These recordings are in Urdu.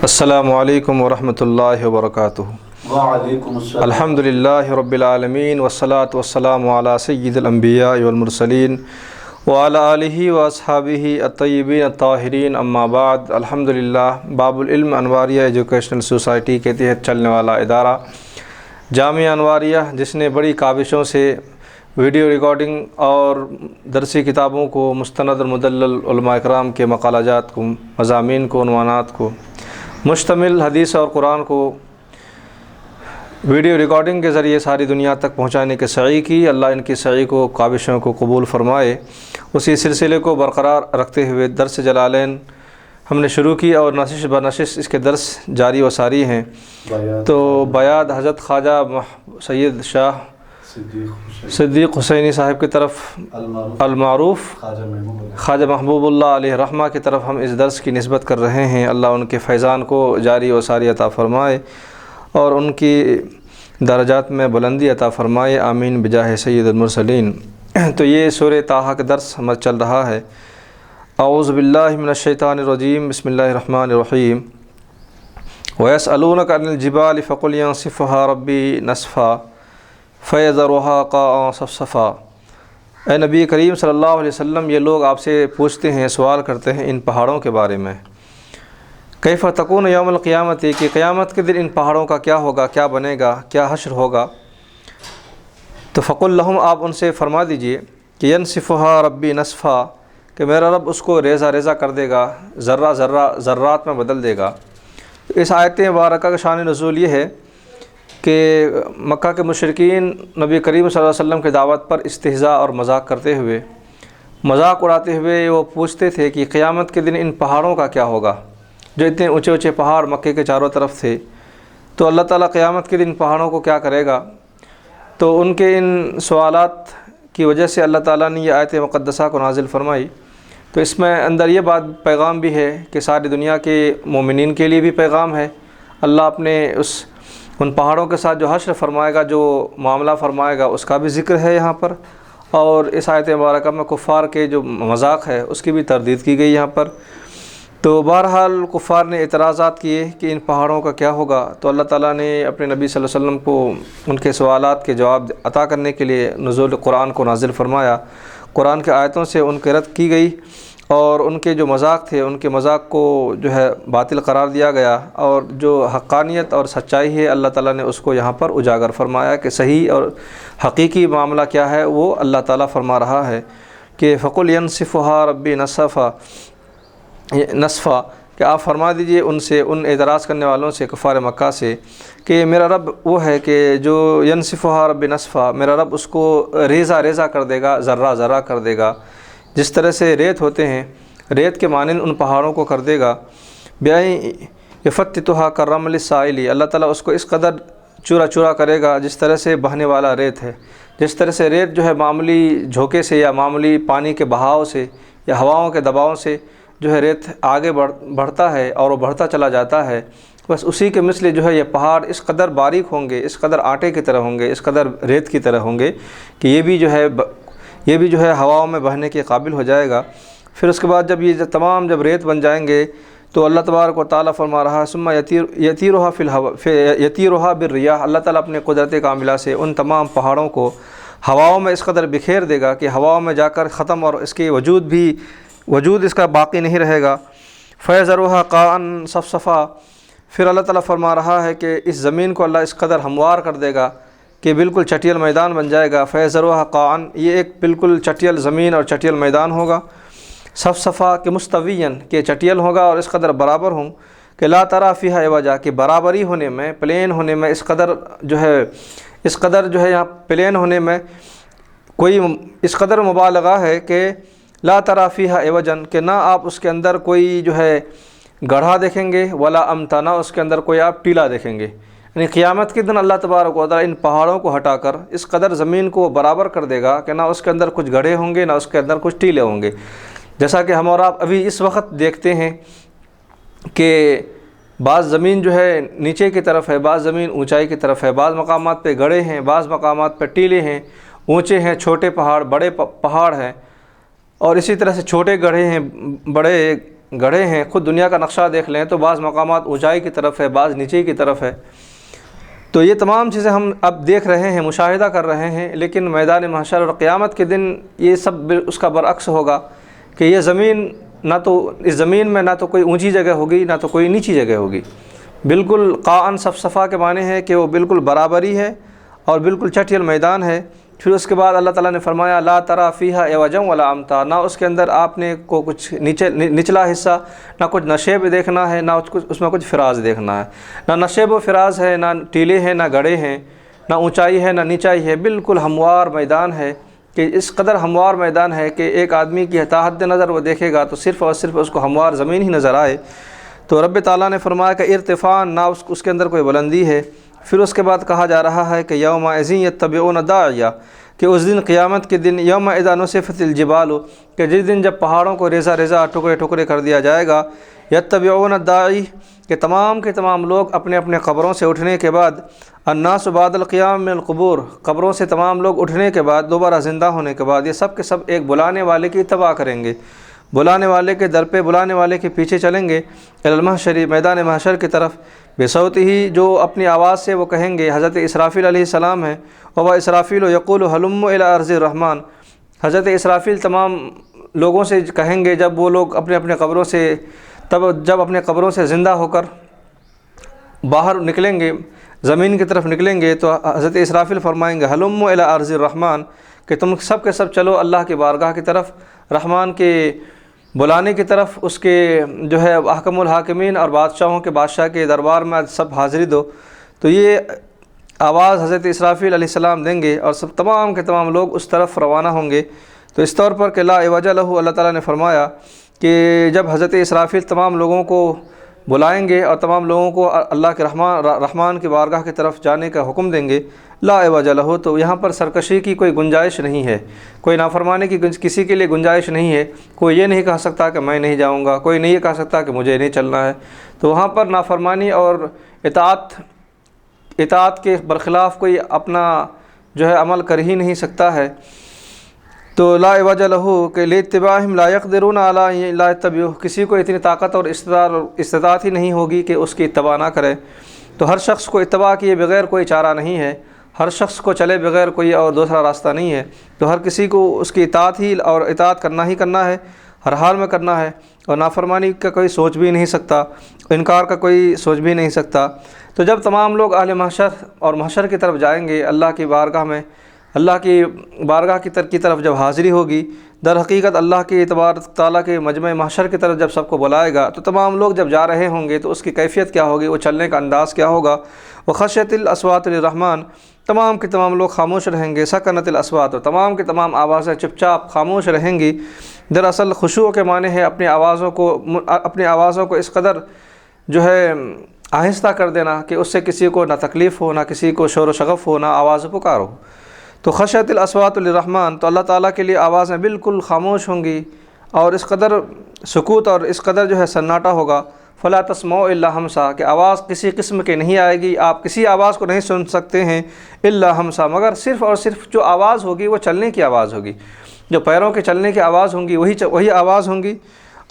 السلام علیکم ورحمۃ اللہ وبرکاتہ۔ وعلیکم السلام۔ الحمدللہ رب العالمین والصلاة والسلام علی سید الانبیاء والمرسلین وعلی آلہ واصحابہ الطیبین الطاہرین، اما بعد۔ الحمدللہ باب العلم انواریہ ایجوکیشنل سوسائٹی کے تحت چلنے والا ادارہ جامعہ انواریہ، جس نے بڑی کاوشوں سے ویڈیو ریکارڈنگ اور درسی کتابوں کو مستند اور مدلل علماء اکرام کے مقالات کو، مضامین کو، عنوانات کو مشتمل حدیث اور قرآن کو ویڈیو ریکارڈنگ کے ذریعے ساری دنیا تک پہنچانے کے سعی کی، اللہ ان کی سعی کو، کاوشوں کو قبول فرمائے۔ اسی سلسلے کو برقرار رکھتے ہوئے درس جلالین ہم نے شروع کی اور نشست بنشست اس کے درس جاری و ساری ہیں۔ تو بیاد حضرت خواجہ سید شاہ صدیق حسینی صاحب کی طرف المعروف خواجہ محبوب اللہ علیہ رحمہ کی طرف ہم اس درس کی نسبت کر رہے ہیں۔ اللہ ان کے فیضان کو جاری و ساری عطا فرمائے اور ان کی درجات میں بلندی عطا فرمائے، آمین بجاہ سید المرسلین۔ تو یہ سورہ طٰہٰ کا درس ہمارا چل رہا ہے۔ اعوذ باللہ من الشیطان الرجیم، بسم اللہ الرحمن الرحیم۔ وَيَسْأَلُونَكَ عَنِ الْجِبَالِ فَقُلْ يَنسِفُهَا رَبِّي نَسْفًا فَيَذَرُهَا قَاعًا صَفْصَفًا۔ اے نبی کریم صلی اللہ علیہ وسلم، یہ لوگ آپ سے پوچھتے ہیں، سوال کرتے ہیں ان پہاڑوں کے بارے میں، کیف تکون یوم القیامت، کہ قیامت کے دن ان پہاڑوں کا کیا ہوگا، کیا بنے گا، کیا حشر ہوگا۔ تو فقل لہم، آپ ان سے فرما دیجئے کہ ینسفھا ربی نسفا، کہ میرا رب اس کو ریزہ ریزہ کر دے گا، ذرہ ذرہ ذرات میں بدل دے گا۔ اس آیت مبارکہ کا شان نزول یہ ہے کہ مکہ کے مشرکین نبی کریم صلی اللہ علیہ وسلم کی دعوت پر استہزاء اور مذاق کرتے ہوئے، مذاق اڑاتے ہوئے وہ پوچھتے تھے کہ قیامت کے دن ان پہاڑوں کا کیا ہوگا، جو اتنے اونچے اونچے پہاڑ مکے کے چاروں طرف تھے۔ تو اللہ تعالیٰ قیامت کے دن پہاڑوں کو کیا کرے گا؟ تو ان کے ان سوالات کی وجہ سے اللہ تعالیٰ نے یہ آیت مقدسہ کو نازل فرمائی۔ تو اس میں اندر یہ بات پیغام بھی ہے کہ ساری دنیا کے مومنین کے لیے بھی پیغام ہے۔ اللہ اپنے ان پہاڑوں کے ساتھ جو حشر فرمائے گا، جو معاملہ فرمائے گا، اس کا بھی ذکر ہے یہاں پر، اور اس آیت مبارکہ میں کفار کے جو مذاق ہے اس کی بھی تردید کی گئی یہاں پر۔ تو بہرحال کفار نے اعتراضات کیے کہ ان پہاڑوں کا کیا ہوگا، تو اللہ تعالیٰ نے اپنے نبی صلی اللہ علیہ وسلم کو ان کے سوالات کے جواب عطا کرنے کے لیے نزول قرآن کو نازل فرمایا۔ قرآن کے آیتوں سے ان کی رد کی گئی اور ان کے جو مذاق تھے، ان کے مذاق کو جو ہے باطل قرار دیا گیا، اور جو حقانیت اور سچائی ہے اللہ تعالیٰ نے اس کو یہاں پر اجاگر فرمایا کہ صحیح اور حقیقی معاملہ کیا ہے وہ اللہ تعالیٰ فرما رہا ہے کہ فقل ینسفھا ربی نسفا، کہ آپ فرما دیجئے ان سے، ان اعتراض کرنے والوں سے، کفار مکہ سے، کہ میرا رب وہ ہے کہ جو ینسفھا ربی نسفا، میرا رب اس کو ریزہ ریزہ کر دے گا، ذرہ ذرہ کر دے گا، جس طرح سے ریت ہوتے ہیں، ریت کے مانند ان پہاڑوں کو کر دے گا۔ یفتتھا کررمل السائل، اللہ تعالیٰ اس کو اس قدر چورا چورا کرے گا جس طرح سے بہنے والا ریت ہے۔ جس طرح سے ریت جو ہے معمولی جھونکے سے یا معمولی پانی کے بہاؤ سے یا ہواؤں کے دباؤ سے جو ہے ریت آگے بڑھتا ہے اور وہ بڑھتا چلا جاتا ہے، بس اسی کے مثل جو ہے یہ پہاڑ اس قدر باریک ہوں گے، اس قدر آٹے کی طرح ہوں گے، اس قدر ریت کی طرح ہوں گے کہ یہ بھی جو ہے ہواؤں میں بہنے کے قابل ہو جائے گا۔ پھر اس کے بعد جب یہ تمام جب ریت بن جائیں گے تو اللہ تبارک و تعالیٰ فرما رہا ہے ثم یطیرھا بالریاح، اللہ تعالیٰ اپنے قدرت کاملہ سے ان تمام پہاڑوں کو ہواؤں میں اس قدر بکھیر دے گا کہ ہواؤں میں جا کر ختم، اور اس کے وجود اس کا باقی نہیں رہے گا۔ فیذرھا قاعًا صفصفا، پھر اللہ تعالیٰ فرما رہا ہے کہ اس زمین کو اللہ اس قدر ہموار کر دے گا کہ بالکل چٹیل میدان بن جائے گا۔ فیذرھا قاعًا، یہ ایک بالکل چٹیل زمین اور چٹیل میدان ہوگا۔ صفصفا کہ مستویاً، کہ چٹیل ہوگا اور اس قدر برابر ہوں کہ لا تری فیہا عوجا، کہ برابری ہونے میں، پلین ہونے میں اس قدر جو ہے یہاں پلین ہونے میں کوئی اس قدر مبالغہ ہے کہ لا تری فیہا عوجا، کہ نہ آپ اس کے اندر کوئی جو ہے گڑھا دیکھیں گے، ولا امتا، نہ اس کے اندر کوئی آپ ٹیلا دیکھیں گے۔ یعنی قیامت کے دن اللہ تبارک و تعالیٰ ان پہاڑوں کو ہٹا کر اس قدر زمین کو برابر کر دے گا کہ نہ اس کے اندر کچھ گڑھے ہوں گے، نہ اس کے اندر کچھ ٹیلے ہوں گے۔ جیسا کہ ہم اور آپ ابھی اس وقت دیکھتے ہیں کہ بعض زمین جو ہے نیچے کی طرف ہے، بعض زمین اونچائی کی طرف ہے، بعض مقامات پہ گڑھے ہیں، بعض مقامات پہ ٹیلے ہیں، اونچے ہیں، چھوٹے پہاڑ، بڑے پہاڑ ہیں، اور اسی طرح سے چھوٹے گڑھے ہیں، بڑے گڑھے ہیں، خود دنیا کا نقشہ دیکھ لیں تو بعض مقامات اونچائی کی طرف ہے، بعض نیچے کی طرف ہے۔ تو یہ تمام چیزیں ہم اب دیکھ رہے ہیں، مشاہدہ کر رہے ہیں، لیکن میدان محشر اور قیامت کے دن یہ سب اس کا برعکس ہوگا کہ یہ زمین نہ تو اس زمین میں نہ تو کوئی اونچی جگہ ہوگی نہ تو کوئی نیچی جگہ ہوگی، بالکل قاعن صفصفا کے معنی ہے کہ وہ بالکل برابری ہے اور بالکل چٹیل میدان ہے۔ پھر اس کے بعد اللہ تعالیٰ نے فرمایا لا ترى فیہا عوجا ولا امتا، نہ اس کے اندر آپ نے کو کچھ نچلا حصہ، نہ کچھ نشیب دیکھنا ہے، نہ اس میں کچھ فراز دیکھنا ہے، نہ نشیب و فراز ہے، نہ ٹیلے ہیں، نہ گڑھے ہیں، نہ اونچائی ہے، نہ نیچائی ہے، بالکل ہموار میدان ہے کہ اس قدر ہموار میدان ہے کہ ایک آدمی کی تا حد نظر وہ دیکھے گا تو صرف اور صرف اس کو ہموار زمین ہی نظر آئے۔ تو رب تعالیٰ نے فرمایا کہ ارتفاع، نہ اس کے اندر کوئی بلندی ہے۔ پھر اس کے بعد کہا جا رہا ہے کہ یومئذ یتبعون الداعیہ، کہ اس دن قیامت کے دن یومئذ نصفت الجبال، کہ جس دن جب پہاڑوں کو ریزہ ریزہ ٹکڑے ٹکڑے کر دیا جائے گا، یتبعون الداعی، کہ تمام کے تمام لوگ اپنے اپنے قبروں سے اٹھنے کے بعد، الناس بعد القیام من القبور، قبروں سے تمام لوگ اٹھنے کے بعد، دوبارہ زندہ ہونے کے بعد، یہ سب کے سب ایک بلانے والے کی اتباع کریں گے، بلانے والے کے در پہ، بلانے والے کے پیچھے چلیں گے، الی المحشر، میدان محشر کی طرف، بصوت ہی، جو اپنی آواز سے وہ کہیں گے، حضرت اسرافیل علیہ السلام ہیں، وہ اسرافیل یقول ہلم الی ارض الرحمن، حضرت اسرافیل تمام لوگوں سے کہیں گے جب وہ لوگ اپنے اپنے قبروں سے، جب اپنے قبروں سے زندہ ہو کر باہر نکلیں گے، زمین کی طرف نکلیں گے، تو حضرت اسرافیل فرمائیں گے ہلم الی ارض الرحمن، کہ تم سب کے سب چلو اللہ کی بارگاہ کی طرف، رحمان کے بلانے کی طرف، اس کے جو ہے احکم الحاکمین اور بادشاہوں کے بادشاہ کے دربار میں سب حاضری دو۔ تو یہ آواز حضرت اسرافیل علیہ السلام دیں گے اور سب تمام کے تمام لوگ اس طرف روانہ ہوں گے۔ تو اس طور پر کہ لا عوج لہ، اللہ تعالیٰ نے فرمایا کہ جب حضرت اسرافیل تمام لوگوں کو بلائیں گے اور تمام لوگوں کو اللہ کے رحمان کی بارگاہ کی طرف جانے کا حکم دیں گے، لا عوج لہ، تو یہاں پر سرکشی کی کوئی گنجائش نہیں ہے، کوئی نافرمانی کی کسی کے لیے گنجائش نہیں ہے، کوئی یہ نہیں کہہ سکتا کہ میں نہیں جاؤں گا، کوئی نہیں یہ کہہ سکتا کہ مجھے نہیں چلنا ہے۔ تو وہاں پر نافرمانی اور اطاعت کے برخلاف کوئی اپنا جو ہے عمل کر ہی نہیں سکتا ہے۔ تو لا عوج لہ کہ لاتباعہم لا یقدرون علی لا یتبعوہ، کسی کو اتنی طاقت اور استطاعت ہی نہیں ہوگی کہ اس کی اتباع نہ کرے۔ تو ہر شخص کو اتباع کیے بغیر کوئی چارہ نہیں ہے، ہر شخص کو چلے بغیر کوئی اور دوسرا راستہ نہیں ہے۔ تو ہر کسی کو اس کی اطاعت ہی اور اطاعت کرنا ہی کرنا ہے، ہر حال میں کرنا ہے، اور نافرمانی کا کوئی سوچ بھی نہیں سکتا، انکار کا کوئی سوچ بھی نہیں سکتا۔ تو جب تمام لوگ اہل محشر اور محشر کی طرف جائیں گے، اللہ کی بارگاہ میں، اللہ کی بارگاہ کی طرف جب حاضری ہوگی، در حقیقت اللہ کے تبارک تعالیٰ کے مجمع محشر کی طرف جب سب کو بلائے گا، تو تمام لوگ جب جا رہے ہوں گے تو اس کی کیفیت کیا ہوگی، وہ چلنے کا انداز کیا ہوگا۔ وخشیت الاصوات للرحمن، تمام کے تمام لوگ خاموش رہیں گے۔ سکنت الاصوات، تمام کے تمام آوازیں چپ چاپ خاموش رہیں گی۔ دراصل خشوع کے معنی ہے اپنی آوازوں کو اس قدر جو ہے آہستہ کر دینا کہ اس سے کسی کو نہ تکلیف ہو، نہ کسی کو شور و شغف ہو، نہ آواز پکار ہو۔ تو خشیت الاصوات للرحمن، تو اللہ تعالیٰ کے لیے آوازیں بالکل خاموش ہوں گی، اور اس قدر سکوت اور اس قدر جو ہے سناٹا ہوگا۔ فلا تسمعوا الا ہمسا، کہ آواز کسی قسم کی نہیں آئے گی، آپ کسی آواز کو نہیں سن سکتے ہیں، الا ہمسا، مگر صرف اور صرف جو آواز ہوگی وہ چلنے کی آواز ہوگی، جو پیروں کے چلنے کی آواز ہوں گی وہی آواز ہوں گی۔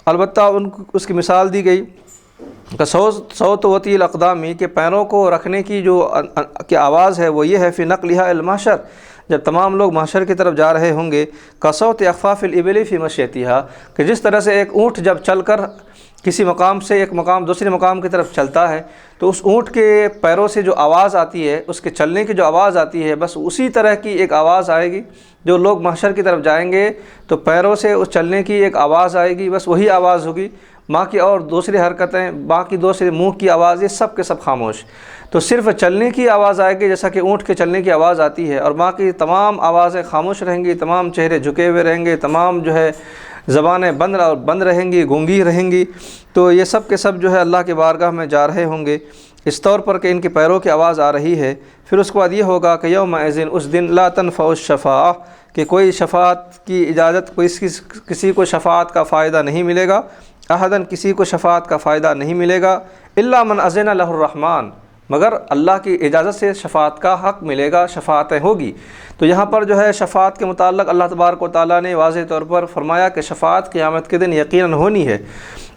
البتہ اس کی مثال دی گئی کہ صوت وطی الاقدامی، کہ پیروں کو رکھنے کی جو آواز ہے وہ یہ ہے، فی نقلها المحشر، جب تمام لوگ محشر کی طرف جا رہے ہوں گے، کصوت اخفاف الابل فی مشیتها، کہ جس طرح سے ایک اونٹ جب چل کر کسی مقام سے ایک مقام دوسرے مقام کی طرف چلتا ہے تو اس اونٹ کے پیروں سے جو آواز آتی ہے، اس کے چلنے کی جو آواز آتی ہے، بس اسی طرح کی ایک آواز آئے گی۔ جو لوگ محشر کی طرف جائیں گے تو پیروں سے اس چلنے کی ایک آواز آئے گی، بس وہی آواز ہوگی، باقی اور دوسری حرکتیں، باقی دوسرے منہ کی آواز، یہ سب کے سب خاموش۔ تو صرف چلنے کی آواز آئے گی جیسا کہ اونٹ کے چلنے کی آواز آتی ہے، اور باقی تمام آوازیں خاموش رہیں گی، تمام چہرے جھکے ہوئے رہیں گے، تمام جو ہے زبانیں بند رہیں گی، گونگی رہیں گی۔ تو یہ سب کے سب جو ہے اللہ کی بارگاہ میں جا رہے ہوں گے، اس طور پر کہ ان کے پیروں کی آواز آ رہی ہے۔ پھر اس کے بعد یہ ہوگا کہ یومئذ، اس دن، لا تنفع الشفاعہ، کہ کوئی شفاعت کی اجازت، کسی کو شفاعت کا فائدہ نہیں ملے گا، احدن، کسی کو شفاعت کا فائدہ نہیں ملے گا، الا من اذن لہ الرحمن، مگر اللہ کی اجازت سے شفاعت کا حق ملے گا، شفاعتیں ہوگی۔ تو یہاں پر جو ہے شفاعت کے متعلق اللہ تبارک و تعالیٰ نے واضح طور پر فرمایا کہ شفاعت قیامت کے دن یقیناً ہونی ہے،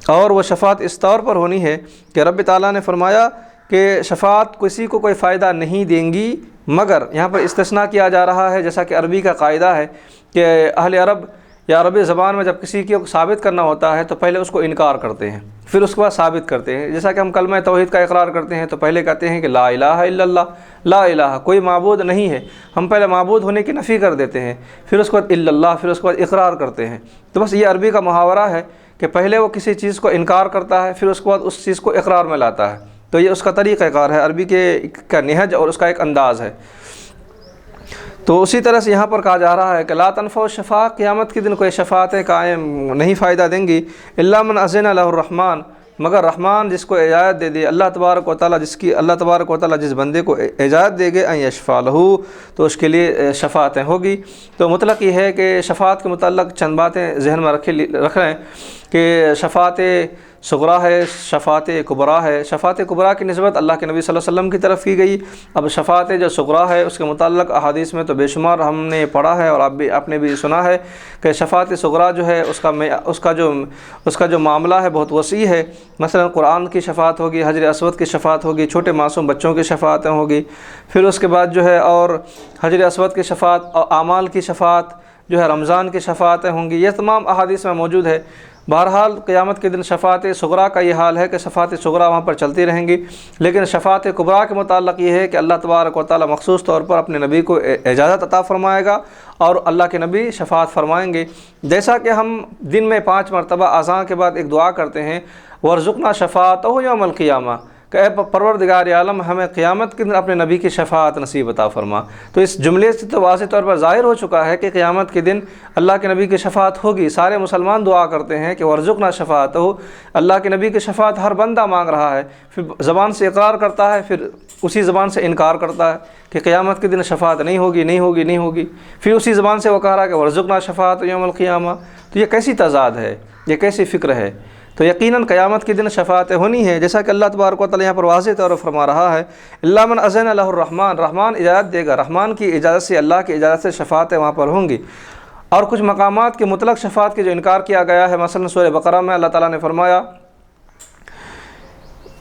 اور وہ شفاعت اس طور پر ہونی ہے کہ رب تعالیٰ نے فرمایا کہ شفاعت کسی کو کوئی فائدہ نہیں دیں گی، مگر یہاں پر استثناء کیا جا رہا ہے، جیسا کہ عربی کا قاعدہ ہے کہ اہل عرب یا عربی زبان میں جب کسی کو ثابت کرنا ہوتا ہے تو پہلے اس کو انکار کرتے ہیں، پھر اس کے بعد ثابت کرتے ہیں۔ جیسا کہ ہم کلمہ توحید کا اقرار کرتے ہیں تو پہلے کہتے ہیں کہ لا الہ الا اللہ، لا الہ کوئی معبود نہیں ہے، ہم پہلے معبود ہونے کی نفی کر دیتے ہیں، پھر اس کے بعد الا اللہ، پھر اس کے بعد اقرار کرتے ہیں۔ تو بس یہ عربی کا محاورہ ہے کہ پہلے وہ کسی چیز کو انکار کرتا ہے، پھر اس کے بعد اس چیز کو اقرار میں لاتا ہے۔ تو یہ اس کا طریقہ کار ہے، عربی کا نہج اور اس کا ایک انداز ہے۔ تو اسی طرح سے یہاں پر کہا جا رہا ہے کہ لا تنفع الشفاعہ، قیامت کے دن کوئی شفاعتیں قائم نہیں فائدہ دیں گی، الا من اذن له الرحمن، مگر رحمان جس کو اجازت دے دے، اللہ تبارک و تعالیٰ اللہ تبارک و تعالیء جس بندے کو اجازت دے گے ان یشفع لہ، تو اس کے لیے شفاعتیں ہوگی۔ تو مطلق یہ ہے کہ شفاعت کے متعلق چند باتیں ذہن میں رکھ لیں کہ شفاعت صغریٰ ہے، شفاعت کبریٰ ہے۔ شفاعت کبریٰ کی نسبت اللہ کے نبی صلی اللہ علیہ وسلم کی طرف کی گئی۔ اب شفاعت جو صغریٰ ہے اس کے متعلق احادیث میں تو بے شمار ہم نے پڑھا ہے اور آپ نے بھی سنا ہے کہ شفاعت صغریٰ جو ہے اس کا جو معاملہ ہے بہت وسیع ہے۔ مثلا قرآن کی شفاعت ہوگی، حجر اسود کی شفاعت ہوگی، چھوٹے معصوم بچوں کی شفاعتیں ہوگی، پھر اس کے بعد جو ہے اور حجر اسود کی شفاعت اور اعمال کی شفاعت جو ہے، رمضان کی شفاعتیں ہوں گی، یہ تمام احادیث میں موجود ہے۔ بہرحال قیامت کے دن شفاعت صغریٰ کا یہ حال ہے کہ شفاعت صغریٰ وہاں پر چلتی رہیں گی، لیکن شفاعت کبریٰ کے متعلق یہ ہے کہ اللہ تبارک و تعالیٰ مخصوص طور پر اپنے نبی کو اجازت عطا فرمائے گا اور اللہ کے نبی شفاعت فرمائیں گے۔ جیسا کہ ہم دن میں 5 مرتبہ اذان کے بعد ایک دعا کرتے ہیں، وارزقنا شفاعتہ یوم القیامہ، کہ اے پروردگار عالم ہمیں قیامت کے دن اپنے نبی کی شفاعت نصیب عطا فرما۔ تو اس جملے سے تو واضح طور پر ظاہر ہو چکا ہے کہ قیامت کے دن اللہ کے نبی کی شفاعت ہوگی۔ سارے مسلمان دعا کرتے ہیں کہ وارزقنا شفاعتہ، اللہ کے نبی کی شفاعت ہر بندہ مانگ رہا ہے، پھر زبان سے اقرار کرتا ہے، پھر اسی زبان سے انکار کرتا ہے کہ قیامت کے دن شفاعت نہیں ہوگی، پھر اسی زبان سے وہ کہہ رہا ہے کہ وارزقنا شفاعت یوم القیامہ۔ تو یہ کیسی تضاد ہے، یہ کیسی فکر ہے؟ تو یقیناً قیامت کے دن شفاعتیں ہونی ہے، جیسا کہ اللہ تبارک و تعالیٰ یہاں پر واضح طور پر فرما رہا ہے، الا من اذن له الرحمن، رحمان اجازت دے گا، رحمان کی اجازت سے، اللہ کی اجازت سے شفاعتیں وہاں پر ہوں گی۔ اور کچھ مقامات کے مطلق شفاعت کے جو انکار کیا گیا ہے، مثلا سورہ بقرہ میں اللہ تعالیٰ نے فرمایا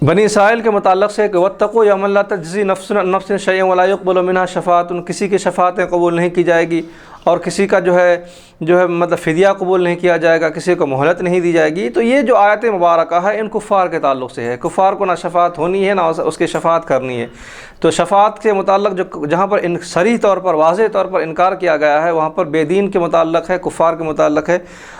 بنی اسرائیل کے متعلق سے کہ واتقوا یوما لا تجزی نفس عن نفس شیئا ولا یقبل منها شفاعۃ، کسی کی شفاعتیں قبول نہیں کی جائے گی اور کسی کا جو ہے مطلب فدیہ قبول نہیں کیا جائے گا، کسی کو مہلت نہیں دی جائے گی۔ تو یہ جو آیت مبارکہ ہے ان کفار کے تعلق سے ہے، کفار کو نہ شفاعت ہونی ہے نہ اس کی شفاعت کرنی ہے۔ تو شفاعت کے متعلق جہاں پر صریح طور پر واضح طور پر انکار کیا گیا ہے وہاں پر بے دین کے متعلق ہے، کفار کے متعلق ہے،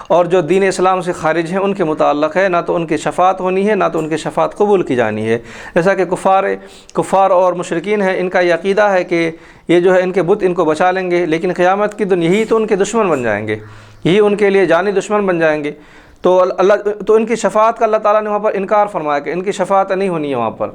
اور جو دین اسلام سے خارج ہیں ان کے متعلق ہے، نہ تو ان کی شفاعت ہونی ہے نہ تو ان کی شفاعت قبول کی جانی ہے۔ جیسا کہ کفار اور مشرکین ہیں، ان کا یہ عقیدہ ہے کہ یہ جو ہے ان کے بت ان کو بچا لیں گے، لیکن قیامت کی دن یہی تو ان کے دشمن بن جائیں گے، یہی ان کے لیے جانی دشمن بن جائیں گے۔ تو ان کی شفاعت کا اللہ تعالیٰ نے وہاں پر انکار فرمایا کہ ان کی شفاعت نہیں ہونی ہے وہاں پر۔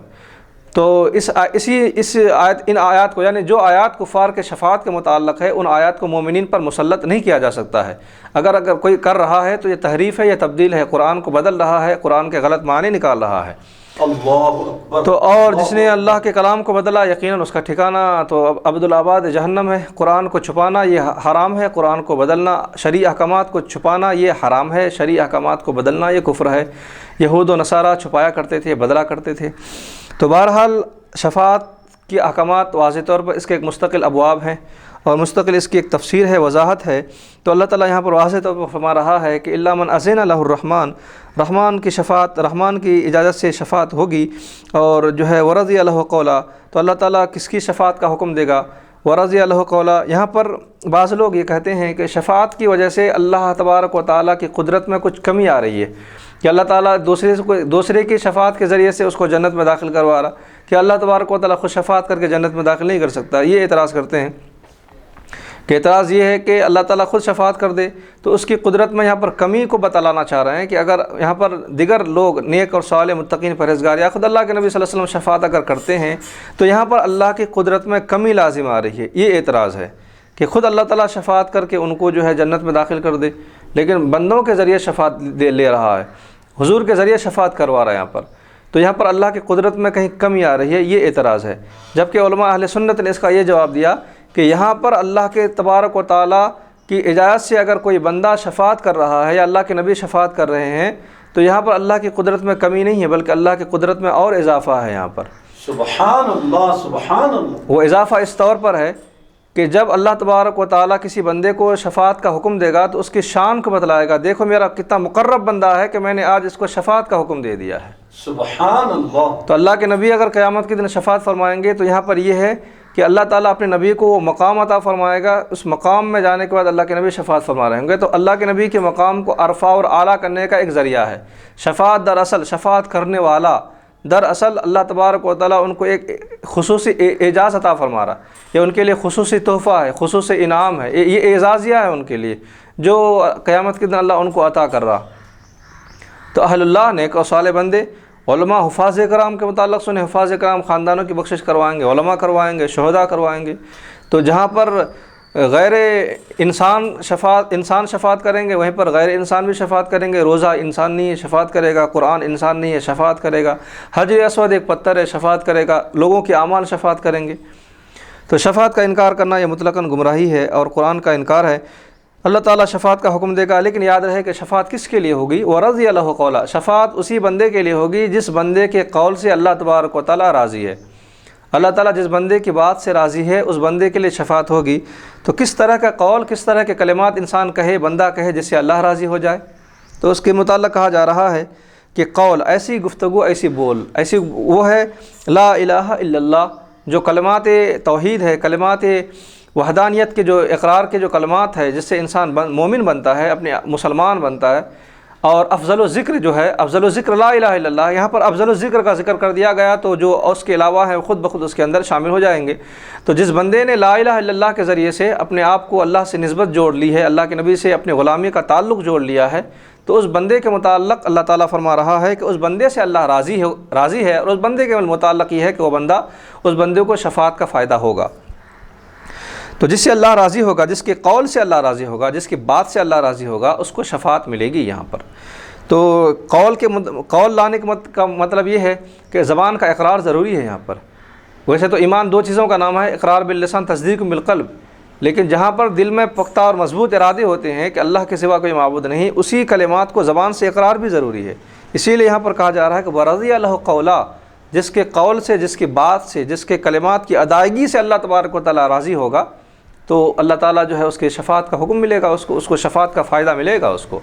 تو ان آیات کو، یعنی جو آیات کفار کے شفاعت کے متعلق ہے، ان آیات کو مومنین پر مسلط نہیں کیا جا سکتا ہے۔ اگر کوئی کر رہا ہے تو یہ تحریف ہے، یہ تبدیل ہے، قرآن کو بدل رہا ہے، قرآن کے غلط معنی نکال رہا ہے۔ اللہ اکبر۔ تو اور جس نے اللہ کے کلام کو بدلا یقیناً اس کا ٹھکانہ تو عبدالآباد جہنم ہے۔ قرآن کو چھپانا یہ حرام ہے، قرآن کو بدلنا، شرعی احکامات کو چھپانا یہ حرام ہے، شرعی احکامات کو بدلنا یہ کفر ہے۔ یہود و نصارہ چھپایا کرتے تھے، بدلا کرتے تھے۔ تو بہرحال شفاعت کی احکامات واضح طور پر اس کے ایک مستقل ابواب ہیں اور مستقل اس کی ایک تفسیر ہے، وضاحت ہے۔ تو اللہ تعالیٰ یہاں پر واضح طور پر فرما رہا ہے کہ الا من اذن له الرحمن، رحمان کی شفاعت، رحمان کی اجازت سے شفاعت ہوگی۔ اور جو ہے ورضی له قولا، تو اللہ تعالیٰ کس کی شفاعت کا حکم دے گا؟ ورضی له قولا، یہاں پر بعض لوگ یہ کہتے ہیں کہ شفاعت کی وجہ سے اللہ تبارک و تعالیٰ کی قدرت میں کچھ کمی آ رہی ہے، کہ اللہ تعالیٰ دوسرے کی شفاعت کے ذریعے سے اس کو جنت میں داخل کروا رہا، کہ اللہ تبارک و تعالیٰ خود شفاعت کر کے جنت میں داخل نہیں کر سکتا۔ یہ اعتراض کرتے ہیں کہ اعتراض یہ ہے کہ اللہ تعالیٰ خود شفاعت کر دے تو اس کی قدرت میں یہاں پر کمی کو بتلانا چاہ رہے ہیں کہ اگر یہاں پر دیگر لوگ نیک اور صالح متقین پرہیزگار یا خود اللہ کے نبی صلی اللہ علیہ وسلم شفاعت اگر کرتے ہیں تو یہاں پر اللہ کی قدرت میں کمی لازم آ رہی ہے۔ یہ اعتراض ہے کہ خود اللہ تعالیٰ شفاعت کر کے ان کو جو ہے جنت میں داخل کر دے، لیکن بندوں کے ذریعے شفاعت لے رہا ہے، حضور کے ذریعے شفاعت کروا رہا ہے یہاں پر، تو یہاں پر اللہ کی قدرت میں کہیں کمی آ رہی ہے، یہ اعتراض ہے۔ جبکہ علماء اہل سنت نے اس کا یہ جواب دیا کہ یہاں پر اللہ کے تبارک و تعالیٰ کی اجازت سے اگر کوئی بندہ شفاعت کر رہا ہے یا اللہ کے نبی شفاعت کر رہے ہیں تو تو یہاں پر اللہ کی قدرت میں کمی نہیں ہے بلکہ اللہ کی قدرت میں اور اضافہ ہے یہاں پر۔ سبحان اللہ سبحان اللہ۔ وہ اضافہ اس طور پر ہے کہ جب اللہ تبارک و تعالیٰ کسی بندے کو شفاعت کا حکم دے گا تو اس کی شان کو بتلائے گا، دیکھو میرا کتنا مقرب بندہ ہے کہ میں نے آج اس کو شفاعت کا حکم دے دیا ہے۔ سبحان اللہ۔ تو اللہ کے نبی اگر قیامت کے دن شفاعت فرمائیں گے تو یہاں پر یہ ہے کہ اللہ تعالیٰ اپنے نبی کو وہ مقام عطا فرمائے گا، اس مقام میں جانے کے بعد اللہ کے نبی شفاعت فرما رہے ہوں گے، تو اللہ کے نبی کے مقام کو ارفع اور اعلیٰ کرنے کا ایک ذریعہ ہے۔ شفاعت دراصل شفاعت کرنے والا دراصل اللہ تبارک و تعالیٰ ان کو ایک خصوصی اعزاز عطا فرما رہا، یہ ان کے لیے خصوصی تحفہ ہے، خصوصی انعام ہے، یہ اعزازیہ ہے ان کے لیے جو قیامت کے دن اللہ ان کو عطا کر رہا۔ تو اہل اللہ نیک اور صالح بندے علماء حفاظ کرام کے متعلق سنیں، حفاظ کرام خاندانوں کی بخشش کروائیں گے، علماء کروائیں گے، شہداء کروائیں گے۔ تو جہاں پر غیر انسان شفاعت کریں گے وہیں پر غیر انسان بھی شفاعت کریں گے۔ روزہ انسان نہیں ہے، شفاعت کرے گا۔ قرآن انسان نہیں ہے، شفاعت کرے گا۔ حجر اسود ایک پتھر ہے، شفاعت کرے گا۔ لوگوں کے اعمال شفاعت کریں گے۔ تو شفاعت کا انکار کرنا یہ مطلقاً گمراہی ہے اور قرآن کا انکار ہے۔ اللہ تعالیٰ شفاعت کا حکم دے گا، لیکن یاد رہے کہ شفاعت کس کے لیے ہوگی؟ وَرَضِيَ لَهُ قَوْلًا، شفاعت اسی بندے کے لیے ہوگی جس بندے کے قول سے اللہ تبارک و تعالیٰ راضی ہے۔ اللہ تعالیٰ جس بندے کی بات سے راضی ہے اس بندے کے لیے شفاعت ہوگی۔ تو کس طرح کا قول، کس طرح کے کلمات انسان کہے، بندہ کہے جس سے اللہ راضی ہو جائے؟ تو اس کے متعلق کہا جا رہا ہے کہ قول، ایسی گفتگو، ایسی بول، ایسی وہ ہے لا الہ الا اللہ، جو کلمات توحید ہے، کلمات وحدانیت کے جو اقرار کے جو کلمات ہے جس سے انسان مومن بنتا ہے، اپنے مسلمان بنتا ہے۔ اور افضل الذکر جو ہے، افضل الذکر لا الہ الا اللہ، یہاں پر افضل الذکر کا ذکر کر دیا گیا تو جو اس کے علاوہ ہیں خود بخود اس کے اندر شامل ہو جائیں گے۔ تو جس بندے نے لا الہ الا اللہ کے ذریعے سے اپنے آپ کو اللہ سے نسبت جوڑ لی ہے، اللہ کے نبی سے اپنے غلامی کا تعلق جوڑ لیا ہے، تو اس بندے کے متعلق اللہ تعالیٰ فرما رہا ہے کہ اس بندے سے اللہ راضی ہے، اور اس بندے کے متعلق یہ ہے کہ وہ بندہ، اس بندے کو شفاعت کا فائدہ ہوگا۔ تو جس سے اللہ راضی ہوگا، جس کے قول سے اللہ راضی ہوگا، جس کی بات سے اللہ راضی ہوگا، اس کو شفاعت ملے گی یہاں پر۔ تو قول لانے کا مطلب یہ ہے کہ زبان کا اقرار ضروری ہے یہاں پر۔ ویسے تو ایمان دو چیزوں کا نام ہے، اقرار باللسان، تصدیق بالقلب، لیکن جہاں پر دل میں پختہ اور مضبوط ارادے ہوتے ہیں کہ اللہ کے سوا کوئی معبود نہیں، اسی کلمات کو زبان سے اقرار بھی ضروری ہے۔ اسی لیے یہاں پر کہا جا رہا ہے کہ وَرَضِيَ لَهُ قَوْلًا، جس کے قول سے، جس کی بات سے، جس کے کلمات کی ادائیگی سے اللہ تبارک و تعالیٰ راضی ہوگا، تو اللہ تعالیٰ جو ہے اس کے شفاعت کا حکم ملے گا، اس کو شفاعت کا فائدہ ملے گا اس کو۔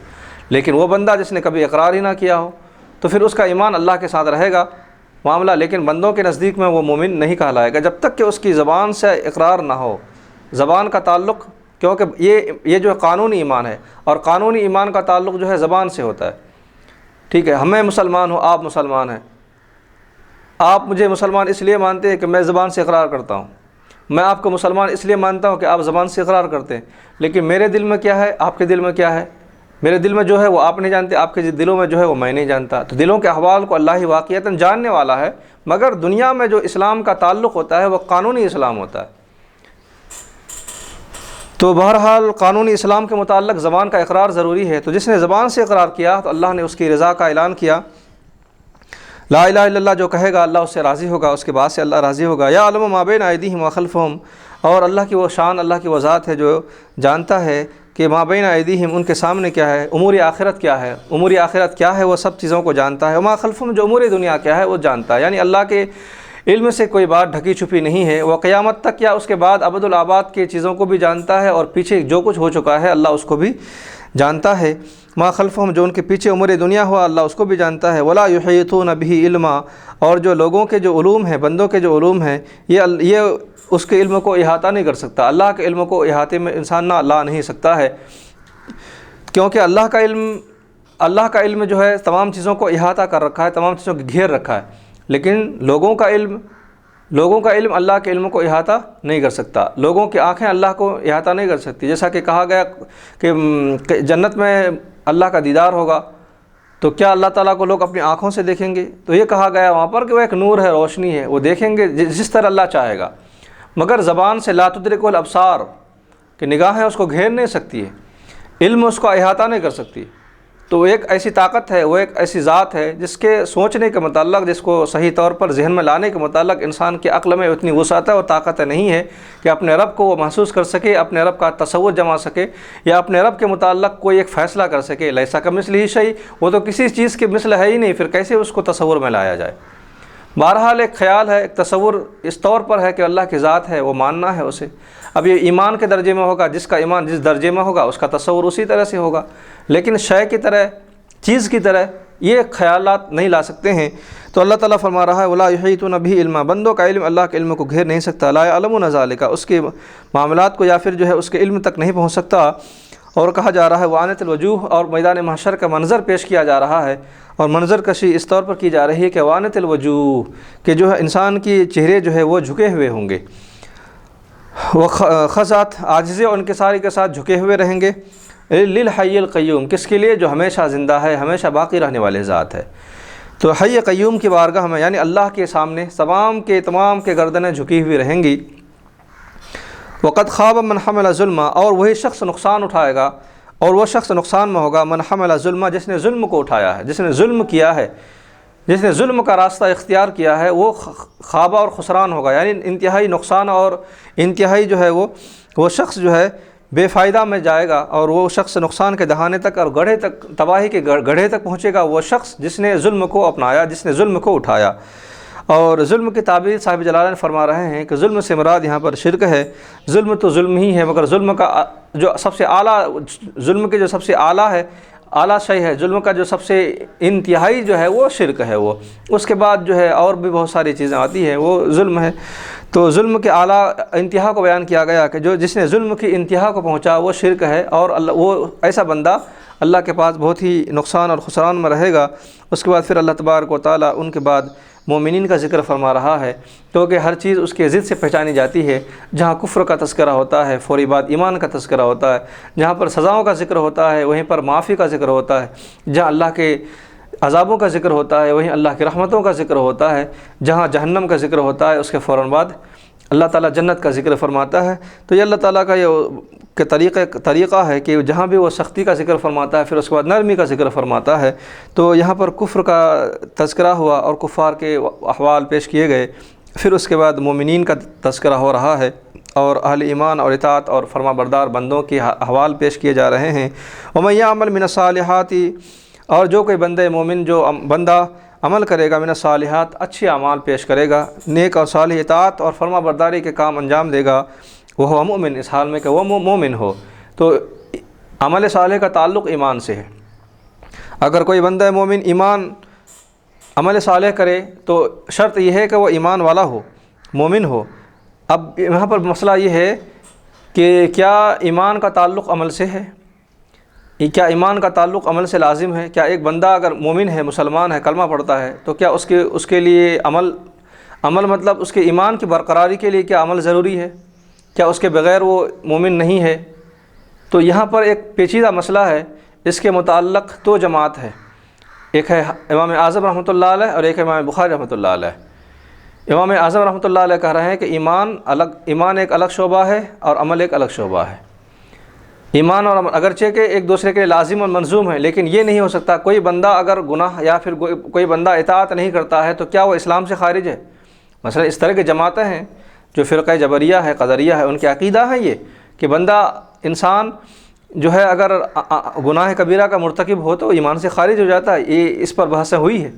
لیکن وہ بندہ جس نے کبھی اقرار ہی نہ کیا ہو تو پھر اس کا ایمان اللہ کے ساتھ رہے گا معاملہ، لیکن بندوں کے نزدیک میں وہ مومن نہیں کہلائے گا جب تک کہ اس کی زبان سے اقرار نہ ہو۔ زبان کا تعلق، کیونکہ یہ جو قانونی ایمان ہے، اور قانونی ایمان کا تعلق جو ہے زبان سے ہوتا ہے۔ ٹھیک ہے، ہمیں مسلمان ہوں، آپ مسلمان ہیں، آپ مجھے مسلمان اس لیے مانتے ہیں کہ میں زبان سے اقرار کرتا ہوں، میں آپ کو مسلمان اس لیے مانتا ہوں کہ آپ زبان سے اقرار کرتے ہیں، لیکن میرے دل میں کیا ہے، آپ کے دل میں کیا ہے؟ میرے دل میں جو ہے وہ آپ نہیں جانتے، آپ کے دلوں میں جو ہے وہ میں نہیں جانتا۔ تو دلوں کے احوال کو اللہ ہی واقعتاً جاننے والا ہے، مگر دنیا میں جو اسلام کا تعلق ہوتا ہے وہ قانونی اسلام ہوتا ہے۔ تو بہرحال قانونی اسلام کے متعلق زبان کا اقرار ضروری ہے۔ تو جس نے زبان سے اقرار کیا تو اللہ نے اس کی رضا کا اعلان کیا۔ لا الہ الا اللہ جو کہے گا اللہ اس سے راضی ہوگا، اس کے بعد سے اللہ راضی ہوگا۔ یعلم ما بین ایدیہم وخلفہم، اور اللہ کی وہ شان، اللہ کی وہ ذات ہے جو جانتا ہے کہ ما بین ایدیہم ان کے سامنے کیا ہے، امور آخرت کیا ہے، امور آخرت کیا ہے وہ سب چیزوں کو جانتا ہے۔ وما خلفہم جو امور دنیا کیا ہے وہ جانتا ہے، یعنی اللہ کے علم سے کوئی بات ڈھکی چھپی نہیں ہے۔ وہ قیامت تک یا اس کے بعد ابد الآباد کی چیزوں کو بھی جانتا ہے، اور پیچھے جو کچھ ہو چکا ہے اللہ اس کو بھی جانتا ہے۔ ما خلفہم جو ان کے پیچھے امور دنیا ہوا اللہ اس کو بھی جانتا ہے۔ ولا یحیطون بہ علما، اور جو لوگوں کے جو علوم ہیں، بندوں کے جو علوم ہیں، یہ اس کے علم کو احاطہ نہیں کر سکتا۔ اللہ کے علم کو احاطے میں انسان نہ لا نہیں سکتا ہے، کیونکہ اللہ کا علم جو ہے تمام چیزوں کو احاطہ کر رکھا ہے، تمام چیزوں کو گھیر رکھا ہے، لیکن لوگوں کا علم اللہ کے علم کو احاطہ نہیں کر سکتا۔ لوگوں کی آنکھیں اللہ کو احاطہ نہیں کر سکتی، جیسا کہ کہا گیا کہ جنت میں اللہ کا دیدار ہوگا تو کیا اللہ تعالیٰ کو لوگ اپنی آنکھوں سے دیکھیں گے؟ تو یہ کہا گیا وہاں پر کہ وہ ایک نور ہے، روشنی ہے، وہ دیکھیں گے جس طرح اللہ چاہے گا، مگر زبان سے لا تدرک الابصار کہ نگاہیں اس کو گھیر نہیں سکتی ہے، علم اس کو احاطہ نہیں کر سکتی۔ تو وہ ایک ایسی طاقت ہے، وہ ایک ایسی ذات ہے جس کے سوچنے کے متعلق، جس کو صحیح طور پر ذہن میں لانے کے متعلق انسان کے عقل میں اتنی وسعت اور طاقت نہیں ہے کہ اپنے رب کو وہ محسوس کر سکے، اپنے رب کا تصور جما سکے، یا اپنے رب کے متعلق کوئی ایک فیصلہ کر سکے۔ لیسا کمثلہ شیء، وہ تو کسی چیز کے مثل ہے ہی نہیں، پھر کیسے اس کو تصور میں لایا جائے؟ بہرحال ایک خیال ہے، ایک تصور اس طور پر ہے کہ اللہ کی ذات ہے، وہ ماننا ہے اسے۔ اب یہ ایمان کے درجے میں ہوگا، جس کا ایمان جس درجے میں ہوگا اس کا تصور اسی طرح سے ہوگا، لیکن شے کی طرح، چیز کی طرح یہ خیالات نہیں لا سکتے ہیں۔ تو اللہ تعالیٰ فرما رہا ہے وَلَا يُحِيطُونَ بِهِ علما، بندوں کا علم اللہ کے علم کو گھیر نہیں سکتا، لَا يَعْلَمُونَ ذَلِكَ، اس کے معاملات کو یا پھر جو ہے اس کے علم تک نہیں پہنچ سکتا۔ اور کہا جا رہا ہے وَعَانَتِ الْوُجُوهُ، اور میدان محشر کا منظر پیش کیا جا رہا ہے، اور منظر کشی اس طور پر کی جا رہی ہے کہ وَعَانَتِ الْوُجُوهُ، کہ جو ہے انسان کی چہرے جو ہے وہ جھکے ہوئے ہوں گے، وہ خضعت عاجزی اور انکساری کے ساتھ جھکے ہوئے رہیں گے، للحی القیوم، کس کے لیے؟ جو ہمیشہ زندہ ہے، ہمیشہ باقی رہنے والے ذات ہے۔ تو حی قیوم کی بارگاہ میں یعنی اللہ کے سامنے تمام کے گردنیں جھکی ہوئی رہیں گی۔ وقد خاب من حمل ظلم، اور وہی شخص نقصان اٹھائے گا، اور وہ شخص نقصان میں ہوگا من حمل ظلم، جس نے ظلم کو اٹھایا ہے، جس نے ظلم کیا ہے، جس نے ظلم کا راستہ اختیار کیا ہے، وہ خوابہ اور خسران ہوگا، یعنی انتہائی نقصان اور انتہائی جو ہے وہ شخص جو ہے بے فائدہ میں جائے گا، اور وہ شخص نقصان کے دہانے تک اور گڑھے تک، تباہی کے گڑھے تک پہنچے گا، وہ شخص جس نے ظلم کو اپنایا، جس نے ظلم کو اٹھایا۔ اور ظلم کی تعبیر صاحب جلالین فرما رہے ہیں کہ ظلم سے مراد یہاں پر شرک ہے۔ ظلم تو ظلم ہی ہے، مگر ظلم کا جو سب سے اعلیٰ، ظلم کے جو سب سے اعلیٰ ہے، اعلیٰ شے ہے، ظلم کا جو سب سے انتہائی جو ہے وہ شرک ہے، وہ اس کے بعد جو ہے اور بھی بہت ساری چیزیں آتی ہیں، وہ ظلم ہے۔ تو ظلم کے اعلیٰ انتہا کو بیان کیا گیا کہ جس نے ظلم کی انتہا کو پہنچا وہ شرک ہے، اور وہ ایسا بندہ اللہ کے پاس بہت ہی نقصان اور خسران میں رہے گا۔ اس کے بعد پھر اللہ تبارک و تعالیٰ ان کے بعد مومنین کا ذکر فرما رہا ہے، کیونکہ ہر چیز اس کے ضد سے پہچانی جاتی ہے۔ جہاں کفر کا تذکرہ ہوتا ہے فوری بعد ایمان کا تذکرہ ہوتا ہے، جہاں پر سزاؤں کا ذکر ہوتا ہے وہیں پر معافی کا ذکر ہوتا ہے، جہاں اللہ کے عذابوں کا ذکر ہوتا ہے وہیں اللہ کی رحمتوں کا ذکر ہوتا ہے، جہاں جہنم کا ذکر ہوتا ہے اس کے فوراً بعد اللہ تعالیٰ جنت کا ذکر فرماتا ہے۔ تو یہ اللہ تعالیٰ کا یہ طریقہ ہے کہ جہاں بھی وہ سختی کا ذکر فرماتا ہے پھر اس کے بعد نرمی کا ذکر فرماتا ہے۔ تو یہاں پر کفر کا تذکرہ ہوا اور کفار کے احوال پیش کیے گئے، پھر اس کے بعد مومنین کا تذکرہ ہو رہا ہے، اور اہل ایمان اور اطاعت اور فرما بردار بندوں کے احوال پیش کیے جا رہے ہیں۔ وَمَن يَعْمَلْ مِنَ الصَّالِحَاتِ، اور جو کوئی بندہ مومن جو بندہ عمل کرے گا من الصالحات، اچھے اعمال پیش کرے گا، نیک اور صالح اطاعت اور فرما برداری کے کام انجام دے گا، وہ مومن، اس حال میں کہ وہ مومن ہو۔ تو عمل صالح کا تعلق ایمان سے ہے۔ اگر کوئی بندہ مومن ایمان عمل صالح کرے تو شرط یہ ہے کہ وہ ایمان والا ہو، مومن ہو۔ اب یہاں پر مسئلہ یہ ہے کہ کیا ایمان کا تعلق عمل سے ہے؟ کیا ایمان کا تعلق عمل سے لازم ہے؟ کیا ایک بندہ اگر مومن ہے، مسلمان ہے، کلمہ پڑھتا ہے، تو کیا اس کے لیے عمل مطلب اس کے ایمان کی برقراری کے لیے کیا عمل ضروری ہے؟ کیا اس کے بغیر وہ مومن نہیں ہے؟ تو یہاں پر ایک پیچیدہ مسئلہ ہے، اس کے متعلق دو جماعت ہے، ایک ہے امام اعظم رحمۃ اللہ علیہ اور ایک امام بخاری رحمۃ اللہ علیہ۔ امام اعظم رحمۃ اللہ علیہ کہہ رہے ہیں کہ ایمان ایک الگ شعبہ ہے اور عمل ایک الگ شعبہ ہے۔ ایمان اور عمل اگرچہ کہ ایک دوسرے کے لازم اور منظوم ہے، لیکن یہ نہیں ہو سکتا کوئی بندہ اگر گناہ یا پھر کوئی بندہ اطاعت نہیں کرتا ہے تو کیا وہ اسلام سے خارج ہے؟ مثلا اس طرح کی جماعتیں ہیں جو فرقہ جبریہ ہے، قدریہ ہے، ان کے عقیدہ ہے یہ کہ بندہ انسان جو ہے اگر گناہ کبیرہ کا مرتکب ہو تو ایمان سے خارج ہو جاتا ہے۔ یہ اس پر بحثیں ہوئی ہے۔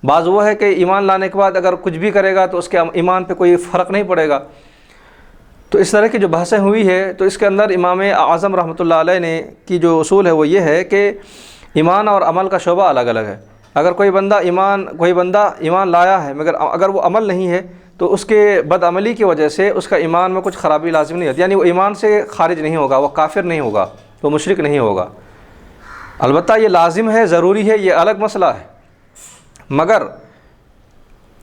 بعض وہ ہے کہ ایمان لانے کے بعد اگر کچھ بھی کرے گا تو اس کے ایمان پہ کوئی فرق نہیں پڑے گا۔ تو اس طرح کی جو بحثیں ہوئی ہے تو اس کے اندر امام اعظم رحمۃ اللہ علیہ نے کی جو اصول ہے وہ یہ ہے کہ ایمان اور عمل کا شعبہ الگ الگ ہے۔ اگر کوئی بندہ ایمان لایا ہے مگر اگر وہ عمل نہیں ہے تو اس کے بد عملی کی وجہ سے اس کا ایمان میں کچھ خرابی لازم نہیں ہوتی، یعنی وہ ایمان سے خارج نہیں ہوگا، وہ کافر نہیں ہوگا، وہ مشرک نہیں ہوگا۔ البتہ یہ لازم ہے، ضروری ہے، یہ الگ مسئلہ ہے، مگر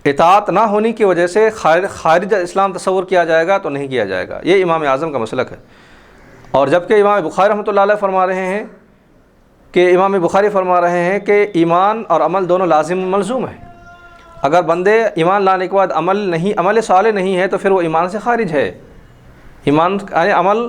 اطاعت نہ ہونے کی وجہ سے خارج اسلام تصور کیا جائے گا تو نہیں کیا جائے گا۔ یہ امام اعظم کا مسلک ہے۔ اور جبکہ امام بخاری رحمۃ اللہ علیہ فرما رہے ہیں کہ ایمان اور عمل دونوں لازم و ملزوم ہیں۔ اگر بندے ایمان لانے کے بعد عمل صالح نہیں ہے تو پھر وہ ایمان سے خارج ہے۔ ایمان یعنی عمل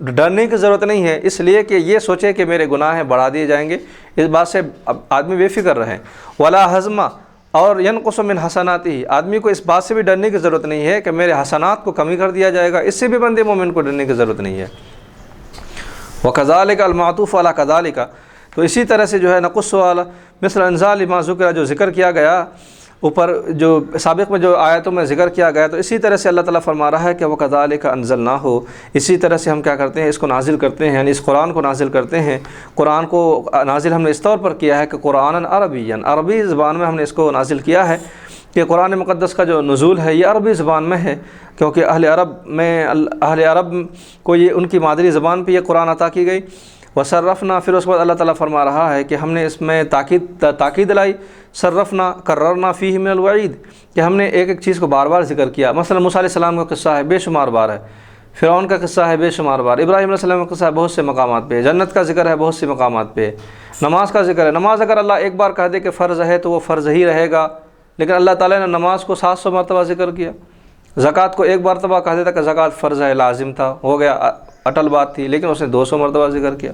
ڈرنے کی ضرورت نہیں ہے، اس لیے کہ یہ سوچے کہ میرے گناہ بڑھا دیے جائیں گے، اس بات سے آدمی بے فکر رہے۔ ولا حزما، اور ینقص من حسناتی، آدمی کو اس بات سے بھی ڈرنے کی ضرورت نہیں ہے کہ میرے حسنات کو کمی کر دیا جائے گا، اس سے بھی بندے مومن کو ڈرنے کی ضرورت نہیں ہے۔ وکذالک المعطوف علی کذالک، تو اسی طرح سے جو ہے نقص والا مثل انزال ما ذکر، جو ذکر کیا گیا اوپر جو سابق میں جو آیتوں میں ذکر کیا گیا، تو اسی طرح سے اللہ تعالیٰ فرما رہا ہے کہ وَكَذَلِكَ أَنزَلْنَاهُ، اسی طرح سے ہم کیا کرتے ہیں، اس کو نازل کرتے ہیں، یعنی اس قرآن کو نازل کرتے ہیں۔ قرآن کو نازل ہم نے اس طور پر کیا ہے کہ قرآن عربی، عربی زبان میں ہم نے اس کو نازل کیا ہے، کہ قرآن مقدس کا جو نزول ہے یہ عربی زبان میں ہے، کیونکہ اہل عرب کو یہ ان کی مادری زبان پہ یہ قرآن عطا کی گئی۔ وصرفنا، پھر اس کے بعد اللہ تعالیٰ فرما رہا ہے کہ ہم نے اس میں تاکید لائی، صرفنا کررنا فیہ من الوعید، کہ ہم نے ایک ایک چیز کو بار بار ذکر کیا۔ مثلا موسیٰ علیہ السلام کا قصہ ہے، بے شمار بار ہے، فرعون کا قصہ ہے، بے شمار بار، ابراہیم علیہ السلام کا قصہ ہے، بہت سے مقامات پہ، جنت کا ذکر ہے بہت سے مقامات پہ، نماز کا ذکر ہے۔ نماز اگر اللہ ایک بار کہہ دے کہ فرض ہے تو وہ فرض ہی رہے گا، لیکن اللہ تعالیٰ نے نماز کو 700 مرتبہ ذکر کیا۔ زکوٰۃ کو ایک مرتبہ کہہ دیتا کہ زکوٰۃ فرض ہے، لازم تھا، ہو گیا، اٹل بات تھی، لیکن اس نے 200 مرتبہ ذکر کیا۔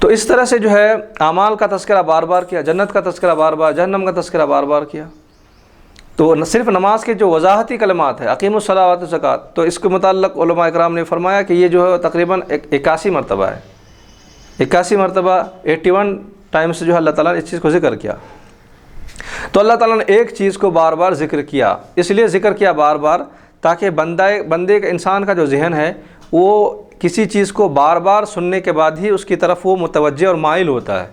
تو اس طرح سے جو ہے اعمال کا تذکرہ بار بار کیا، جنت کا تذکرہ بار بار، جہنم کا تذکرہ بار بار کیا۔ تو صرف نماز کے جو وضاحتی کلمات ہے، اقیموا الصلاۃ وآتوا الزکوٰۃ، تو اس کے متعلق علماء اکرام نے فرمایا کہ یہ جو ہے تقریباً 81 مرتبہ ہے، 81 مرتبہ 81 ٹائم سے جو ہے اللہ تعالیٰ نے اس چیز کو ذکر کیا۔ تو اللہ تعالیٰ نے ایک چیز کو بار بار ذکر کیا، اس لیے ذکر کیا بار بار تاکہ بندے کا، انسان کا جو ذہن ہے وہ کسی چیز کو بار بار سننے کے بعد ہی اس کی طرف وہ متوجہ اور مائل ہوتا ہے۔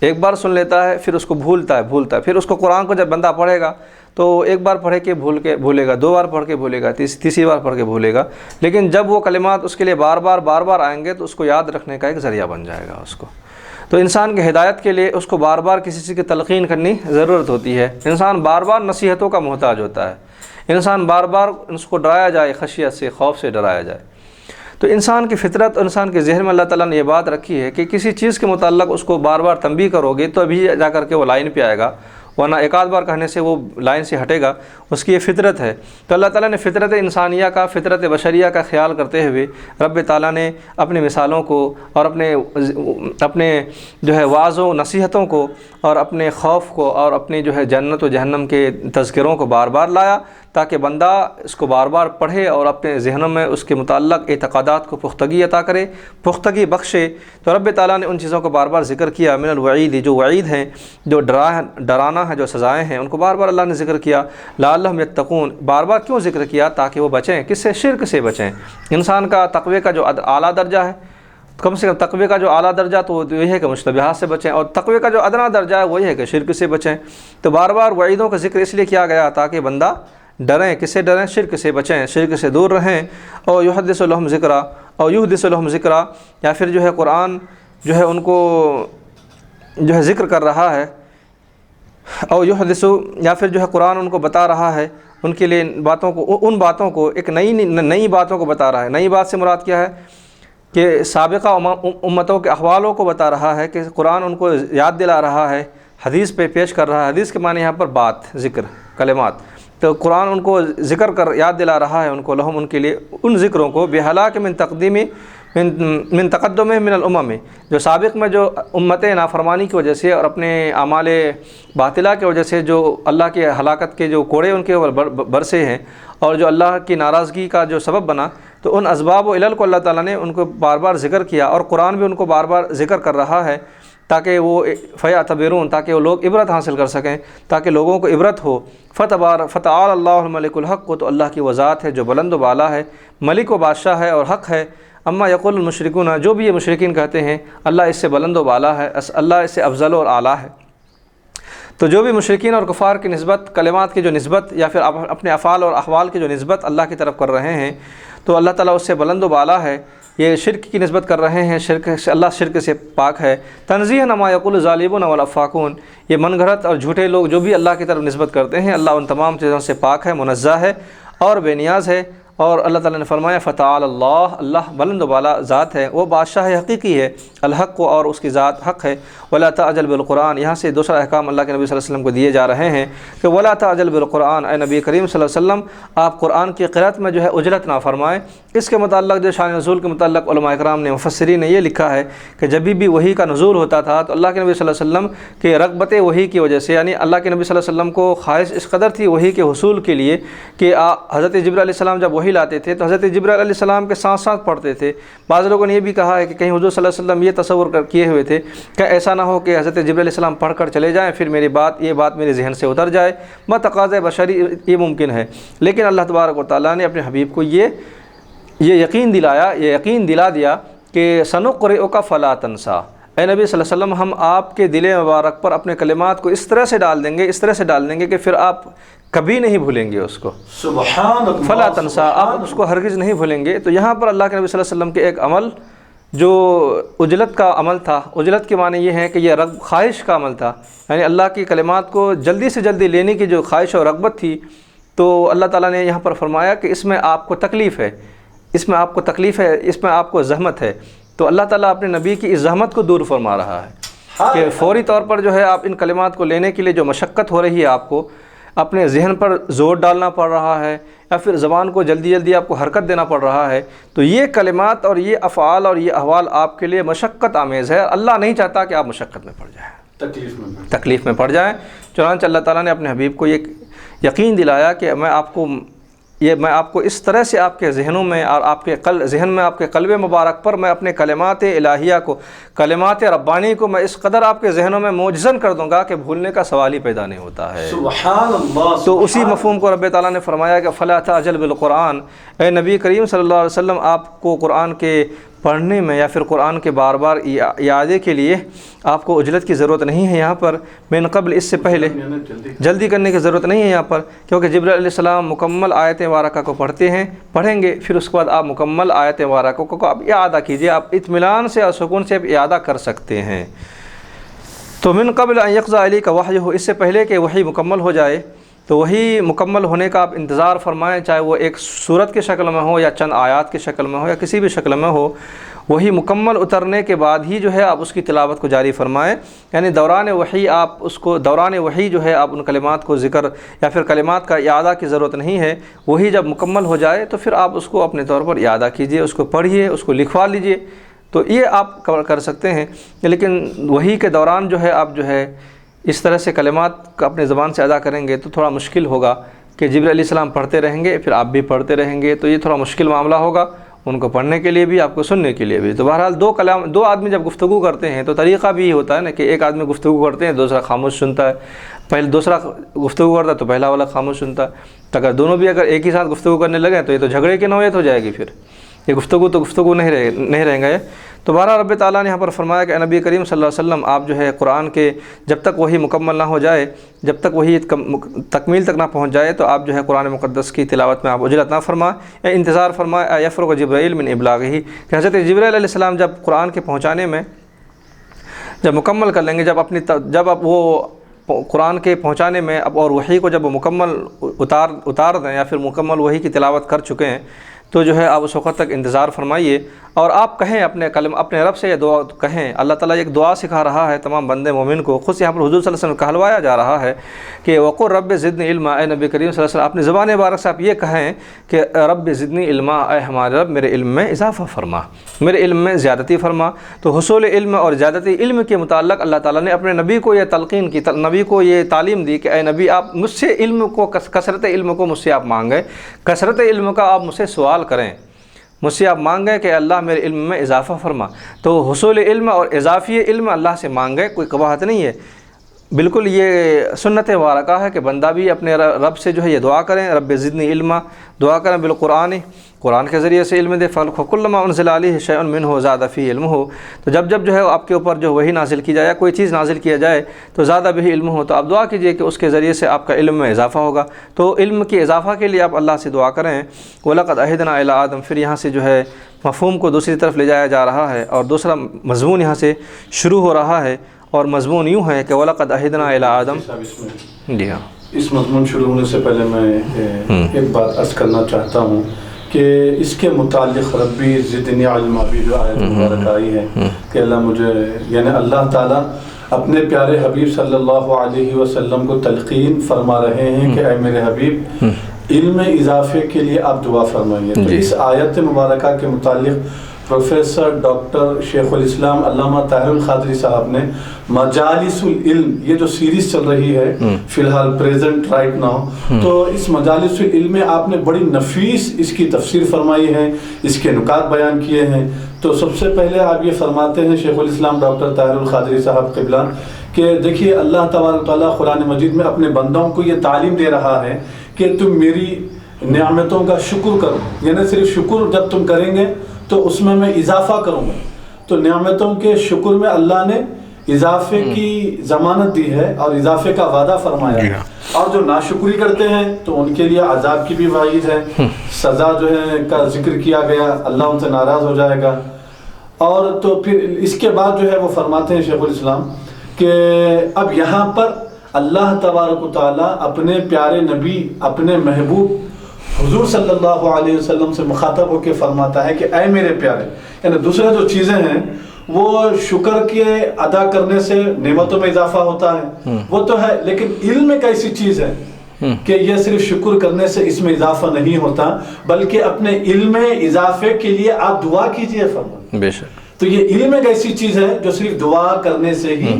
ایک بار سن لیتا ہے پھر اس کو بھولتا ہے، پھر اس کو قرآن کو جب بندہ پڑھے گا تو ایک بار پڑھ کے بھولے گا، 2 بار پڑھ کے بھولے گا، تیسری بار پڑھ کے بھولے گا، لیکن جب وہ کلمات اس کے لیے بار بار آئیں گے تو اس کو یاد رکھنے کا ایک ذریعہ بن جائے گا اس کو۔ تو انسان کی ہدایت کے لیے اس کو بار بار کسی چیز کی تلقین کرنی ضرورت ہوتی ہے، انسان بار بار نصیحتوں کا محتاج ہوتا ہے، انسان بار بار اس کو ڈرایا جائے، خشیت سے، خوف سے ڈرایا جائے۔ تو انسان کی فطرت اور انسان کے ذہن میں اللہ تعالیٰ نے یہ بات رکھی ہے کہ کسی چیز کے متعلق اس کو بار بار تنبیہ کرو گے تو ابھی جا کر کے وہ لائن پہ آئے گا، ورنہ ایک آدھ بار کہنے سے وہ لائن سے ہٹے گا، اس کی یہ فطرت ہے۔ تو اللہ تعالیٰ نے فطرت انسانیہ کا، فطرت بشریہ کا خیال کرتے ہوئے رب تعالیٰ نے اپنی مثالوں کو اور اپنے جو ہے وعظ و نصیحتوں کو اور اپنے خوف کو اور اپنی جو ہے جنت و جہنم کے تذکروں کو بار بار لایا تاکہ بندہ اس کو بار بار پڑھے اور اپنے ذہنوں میں اس کے متعلق اعتقادات کو پختگی عطا کرے، پختگی بخشے۔ تو رب تعالیٰ نے ان چیزوں کو بار بار ذکر کیا، من الوعید، جو وعید ہیں، جو ڈرانا ہے، جو سزائیں ہیں، ان کو بار بار اللہ نے ذکر کیا۔ لعلہم یتقون، بار بار کیوں ذکر کیا؟ تاکہ وہ بچیں، کس سے؟ شرک سے بچیں۔ انسان کا تقوی کا جو اعلیٰ درجہ ہے، کم سے کم تقوی کا جو اعلیٰ درجہ تو وہ یہ ہے کہ مشتبہات سے بچیں، اور تقوی کا جو ادنا درجہ ہے وہ یہ ہے کہ شرک سے بچیں۔ تو بار بار وعیدوں کا ذکر اس لیے کیا گیا تاکہ بندہ ڈریں، کس سے ڈریں؟ شرک سے بچیں، شرک سے دور رہیں۔ اور یحدث لہم ذکرا، اور یحدث لہم ذکرا، یا پھر جو ہے قرآن جو ہے ان کو جو ہے ذکر کر رہا ہے، اور یحدث، یا پھر جو ہے قرآن ان کو بتا رہا ہے، ان کے لیے ان باتوں کو ایک نئی باتوں کو بتا رہا ہے۔ نئی بات سے مراد کیا ہے؟ کہ سابقہ امتوں کے احوالوں کو بتا رہا ہے، کہ قرآن ان کو یاد دلا رہا ہے، حدیث پہ پیش کر رہا ہے۔ حدیث کے معنی یہاں پر بات، ذکر، کلمات، تو قرآن ان کو ذکر کر یاد دلا رہا ہے ان کو، لہم، ان کے لیے، ان ذکروں کو، بہلاک من تقدم من الامم، جو سابق میں جو امتیں نافرمانی کی وجہ سے اور اپنے اعمال باطلہ کی وجہ سے جو اللہ کے ہلاکت کے جو کوڑے ان کے اوپر برسے ہیں اور جو اللہ کی ناراضگی کا جو سبب بنا، تو ان اسباب و علل کو اللہ تعالیٰ نے ان کو بار بار ذکر کیا، اور قرآن بھی ان کو بار بار ذکر کر رہا ہے تاکہ وہ فیعتبرون، تاکہ وہ لوگ عبرت حاصل کر سکیں، تاکہ لوگوں کو عبرت ہو۔ فتعال اللہ الملک الحق، تو اللہ کی وہ ذات ہے جو بلند و بالا ہے، ملک و بادشاہ ہے اور حق ہے۔ اما یقول المشرکون، جو بھی یہ مشرکین کہتے ہیں اللہ اس سے بلند و بالا ہے، اللہ اس سے افضل اور اعلیٰ ہے۔ تو جو بھی مشرکین اور کفار کی نسبت، کلمات کی جو نسبت یا پھر اپنے افعال اور احوال کی جو نسبت اللہ کی طرف کر رہے ہیں، تو اللہ تعالیٰ اس سے بلند و بالا ہے۔ یہ شرک کی نسبت کر رہے ہیں، شرک سے، اللہ شرک سے پاک ہے۔ تنزیہا عما یقول الظالمون والافاکون، یہ من گھڑت اور جھوٹے لوگ جو بھی اللہ کی طرف نسبت کرتے ہیں، اللہ ان تمام چیزوں سے پاک ہے، منزہ ہے اور بے نیاز ہے۔ اور اللہ تعالیٰ نے فرمایا فتعال اللہ، اللہ بلند و بالا ذات ہے، وہ بادشاہ حقیقی ہے، الحق کو اور اس کی ذات حق ہے۔ ولا تعجل بالقرآن، یہاں سے دوسرا احکام اللہ کے نبی صلی اللہ علیہ وسلم کو دیے جا رہے ہیں کہ ولا تعجل بالقرآن، اے نبی کریم صلی اللہ علیہ وسلم آپ قرآن کی قرأت میں جو ہے عجلت نہ فرمائیں۔ اس کے متعلق جو شان نزول کے متعلق علماء کرام نے، مفسرین نے یہ لکھا ہے کہ جب بھی وحی کا نزول ہوتا تھا تو اللہ کے نبی صلی اللہ علیہ وسلم کے رغبت وحی کی وجہ سے، یعنی اللہ کے نبی صلی اللہ علیہ وسلم کو خواہش اس قدر تھی وحی کے حصول کے لیے کہ حضرت جبرائیل علیہ السلام جب وحی لاتے تھے تو حضرت جبرائیل علیہ السلام کے ساتھ ساتھ پڑھتے تھے۔ بعض لوگوں نے یہ بھی کہا ہے کہ کہیں حضور صلی اللہ علیہ وسلم یہ تصور کیے ہوئے تھے کہ ایسا نہ ہو کہ حضرت جبرائیل علیہ السلام پڑھ کر چلے جائیں پھر یہ بات میرے ذہن سے اتر جائے، تقاضۂ بشری یہ ممکن ہے، لیکن اللہ تبارک و تعالیٰ نے اپنے حبیب کو یہ یقین دلا دیا کہ سنقرئک فلا تنسیٰ، اے نبی صلی اللہ علیہ وسلم ہم آپ کے دل مبارک پر اپنے کلمات کو اس طرح سے ڈال دیں گے کہ پھر آپ کبھی نہیں بھولیں گے اس کو، سبحان اللہ، فلا تنسیٰ، آپ اس کو ہرگز نہیں بھولیں گے۔ تو یہاں پر اللہ کے نبی صلی اللہ علیہ وسلم کے ایک عمل جو عجلت کا عمل تھا، عجلت کے معنی یہ ہے کہ یہ خواہش کا عمل تھا، یعنی اللہ کی کلمات کو جلدی سے جلدی لینے کی جو خواہش اور رغبت تھی، تو اللہ تعالیٰ نے یہاں پر فرمایا کہ اس میں آپ کو تکلیف ہے، اس میں آپ کو زحمت ہے، تو اللہ تعالیٰ اپنے نبی کی اس زحمت کو دور فرما رہا ہے کہ فوری طور پر جو ہے آپ ان کلمات کو لینے کے لیے جو مشقت ہو رہی ہے، آپ کو اپنے ذہن پر زور ڈالنا پڑ رہا ہے یا پھر زبان کو جلدی آپ کو حرکت دینا پڑ رہا ہے، تو یہ کلمات اور یہ افعال اور یہ احوال آپ کے لیے مشقت آمیز ہے۔ اللہ نہیں چاہتا کہ آپ مشقت میں پڑ جائیں، تکلیف میں پڑ جائیں۔ چنانچہ اللہ تعالیٰ نے اپنے حبیب کو یہ یقین دلایا کہ میں آپ کو اس طرح سے آپ کے ذہنوں میں اور آپ کے ذہن میں آپ کے قلب مبارک پر میں اپنے کلمات الہیہ کو، کلمات ربانی کو میں اس قدر آپ کے ذہنوں میں موجزن کر دوں گا کہ بھولنے کا سوال ہی پیدا نہیں ہوتا ہے۔ سبحان اللہ۔ تو اسی مفہوم کو رب تعالیٰ نے فرمایا کہ فلا تعجل بالقرآن، اے نبی کریم صلی اللہ علیہ وسلم آپ کو قرآن کے پڑھنے میں یا پھر قرآن کے بار بار اعادے کے لیے آپ کو عجلت کی ضرورت نہیں ہے یہاں پر، من قبل، اس سے پہلے جلدی کرنے کی ضرورت نہیں ہے یہاں پر، کیونکہ جبرائیل علیہ السلام مکمل آیت مبارکہ کو پڑھیں گے، پھر اس کے بعد آپ مکمل آیت مبارکہ کو آپ اعادہ کیجئے، آپ اطمینان سے اور سکون سے اعادہ کر سکتے ہیں۔ تو من قبل ان یقضی الیک وحیہ، اس سے پہلے کہ وحی مکمل ہو جائے، تو وہی مکمل ہونے کا آپ انتظار فرمائیں، چاہے وہ ایک سورت کی شکل میں ہو یا چند آیات کی شکل میں ہو یا کسی بھی شکل میں ہو، وہی مکمل اترنے کے بعد ہی جو ہے آپ اس کی تلاوت کو جاری فرمائیں، یعنی دوران وحی جو ہے آپ ان کلمات کو ذکر یا پھر کلمات کا اعادہ کی ضرورت نہیں ہے، وہی جب مکمل ہو جائے تو پھر آپ اس کو اپنے طور پر اعادہ کیجئے، اس کو پڑھیے، اس کو لکھوا لیجئے، تو یہ آپ کر سکتے ہیں۔ لیکن وحی کے دوران جو ہے آپ جو ہے اس طرح سے کلمات کا اپنے زبان سے ادا کریں گے تو تھوڑا مشکل ہوگا کہ جبرائیل علیہ السلام پڑھتے رہیں گے پھر آپ بھی پڑھتے رہیں گے، تو یہ تھوڑا مشکل معاملہ ہوگا ان کو پڑھنے کے لیے بھی، آپ کو سننے کے لیے بھی۔ تو بہرحال دو آدمی جب گفتگو کرتے ہیں تو طریقہ بھی یہ ہوتا ہے نا کہ ایک آدمی گفتگو کرتے ہیں، دوسرا خاموش سنتا ہے، دوسرا گفتگو کرتا ہے تو پہلا والا خاموش سنتا ہے، تو اگر دونوں بھی اگر ایک ہی ساتھ گفتگو کرنے لگیں تو یہ تو جھگڑے کی نوعیت ہو جائے گی، پھر یہ گفتگو نہیں رہیں گے۔ تو بہرحال رب تعالیٰ نے یہاں پر فرمایا کہ نبی کریم صلی اللہ علیہ وسلم آپ جو ہے قرآن کے جب تک وہی مکمل نہ ہو جائے، جب تک وہی تکمیل تک نہ پہنچ جائے، تو آپ جو ہے قرآن مقدس کی تلاوت میں آپ عجلت نہ فرمائیں یا انتظار فرمائیں، یفرغ جبرائیل من ابلاغہ، کہ حضرت جبرائیل علیہ السلام جب قرآن کے پہنچانے میں جب مکمل کر لیں گے، جب آپ وہ قرآن کے پہنچانے میں اب اور وحی کو جب وہ مکمل اتار دیں یا پھر مکمل وحی کی تلاوت کر چکے ہیں، تو جو ہے آپ اس وقت تک انتظار فرمائیے اور آپ کہیں اپنے رب سے یہ دعا کہیں۔ اللہ تعالیٰ ایک دعا سکھا رہا ہے تمام بندے مومن کو، خود یہاں پر حضور صلی اللہ علیہ وسلم کہلوایا جا رہا ہے کہ وقل رب زدنی علما، اے نبی کریم صلی اللہ علیہ وسلم اپنی زبان مبارک سے آپ یہ کہیں کہ رب زدنی علما، اے ہمارے رب میرے علم میں اضافہ فرما، میرے علم میں زیادتی فرما۔ تو حصول علم اور زیادتی علم کے متعلق اللہ تعالیٰ نے اپنے نبی کو یہ تلقین کی، نبی کو یہ تعلیم دی کہ اے نبی آپ مجھ سے علم کو، کثرت علم کو مجھ سے آپ مانگیں، کثرت علم کا آپ مجھ سے سوال کریں، مجھ سے آپ مانگیں کہ اللہ میرے علم میں اضافہ فرما۔ تو حصول علم اور اضافی علم اللہ سے مانگیں، کوئی قباحت نہیں ہے، بالکل یہ سنت مبارکہ ہے کہ بندہ بھی اپنے رب سے جو ہے یہ دعا کریں، رب زدنی علما، دعا کریں بالقرآن، قرآن کے ذریعے سے علم دے، فَكُلَّمَا أُنزِلَ عَلَيْهِ شَيْءٌ مِّنْهُ زَادَ فِيهِ عِلْمُهُ، تو جب جو ہے آپ کے اوپر جو وہی نازل کی جائے، کوئی چیز نازل کیا جائے تو زیادہ بھی علم ہو، تو آپ دعا کیجئے کہ اس کے ذریعے سے آپ کا علم میں اضافہ ہوگا۔ تو علم کی اضافہ کے لیے آپ اللہ سے دعا کریں۔ وَلَقَدْ عَهِدْنَا إِلَىٰ آدَمَ، پھر یہاں سے جو ہے مفہوم کو دوسری طرف لے جایا جا رہا ہے اور دوسرا مضمون یہاں سے شروع ہو رہا ہے، اور مضمون یوں ہے کہ وَلَقَدْ عَهِدْنَا إِلَىٰ آدَمَ۔ جی ہاں، اس مضمون شروع ہونے سے پہلے میں ایک بات عرض کرنا چاہتا ہوں کہ اس کے متعلق ربی زدنی علما بھی جو آیت مبارک آئی ہے کہ اللہ مجھے، یعنی اللہ تعالیٰ اپنے پیارے حبیب صلی اللہ علیہ وسلم کو تلقین فرما رہے ہیں کہ اے میرے حبیب علم اضافے کے لیے آپ دعا فرمائیے۔ تو اس آیت مبارکہ کے متعلق پروفیسر ڈاکٹر شیخ الاسلام علامہ طاہر القادری صاحب نے مجالس العلم، یہ جو سیریز چل رہی ہے فی الحال پریزنٹ رائٹ ناؤ، تو اس مجالس العلم میں آپ نے بڑی نفیس اس کی تفسیر فرمائی ہے، اس کے نکات بیان کیے ہیں۔ تو سب سے پہلے آپ یہ فرماتے ہیں شیخ الاسلام ڈاکٹر طاہر القادری صاحب قبلہ کہ دیکھیے اللہ تبارک تعالیٰ قرآن مجید میں اپنے بندوں کو یہ تعلیم دے رہا ہے کہ تم میری نعمتوں کا شکر کرو، یعنی صرف شکر جب تم کریں گے تو اس میں اضافہ کروں گا۔ تو نعمتوں کے شکر میں اللہ نے اضافے کی ضمانت دی ہے اور اضافے کا وعدہ فرمایا ہے، اور جو ناشکری کرتے ہیں تو ان کے لیے عذاب کی بھی وعید ہے، سزا جو ہے کا ذکر کیا گیا، اللہ ان سے ناراض ہو جائے گا۔ اور تو پھر اس کے بعد جو ہے وہ فرماتے ہیں شیخ الاسلام کہ اب یہاں پر اللہ تبارک و تعالیٰ اپنے پیارے نبی، اپنے محبوب حضور صلی اللہ علیہ وسلم سے مخاطب ہو کے فرماتا ہے کہ اے میرے پیارے، یعنی دوسرے جو چیزیں ہیں وہ شکر کے ادا کرنے سے نعمتوں میں اضافہ ہوتا ہے، وہ تو ہے، لیکن علم ایک ایسی چیز ہے کہ یہ صرف شکر کرنے سے اس میں اضافہ نہیں ہوتا، بلکہ اپنے علم اضافے کے لیے آپ دعا کیجئے فرمایا۔ بے شک۔ تو یہ علم ایک ایسی چیز ہے جو صرف دعا کرنے سے ہی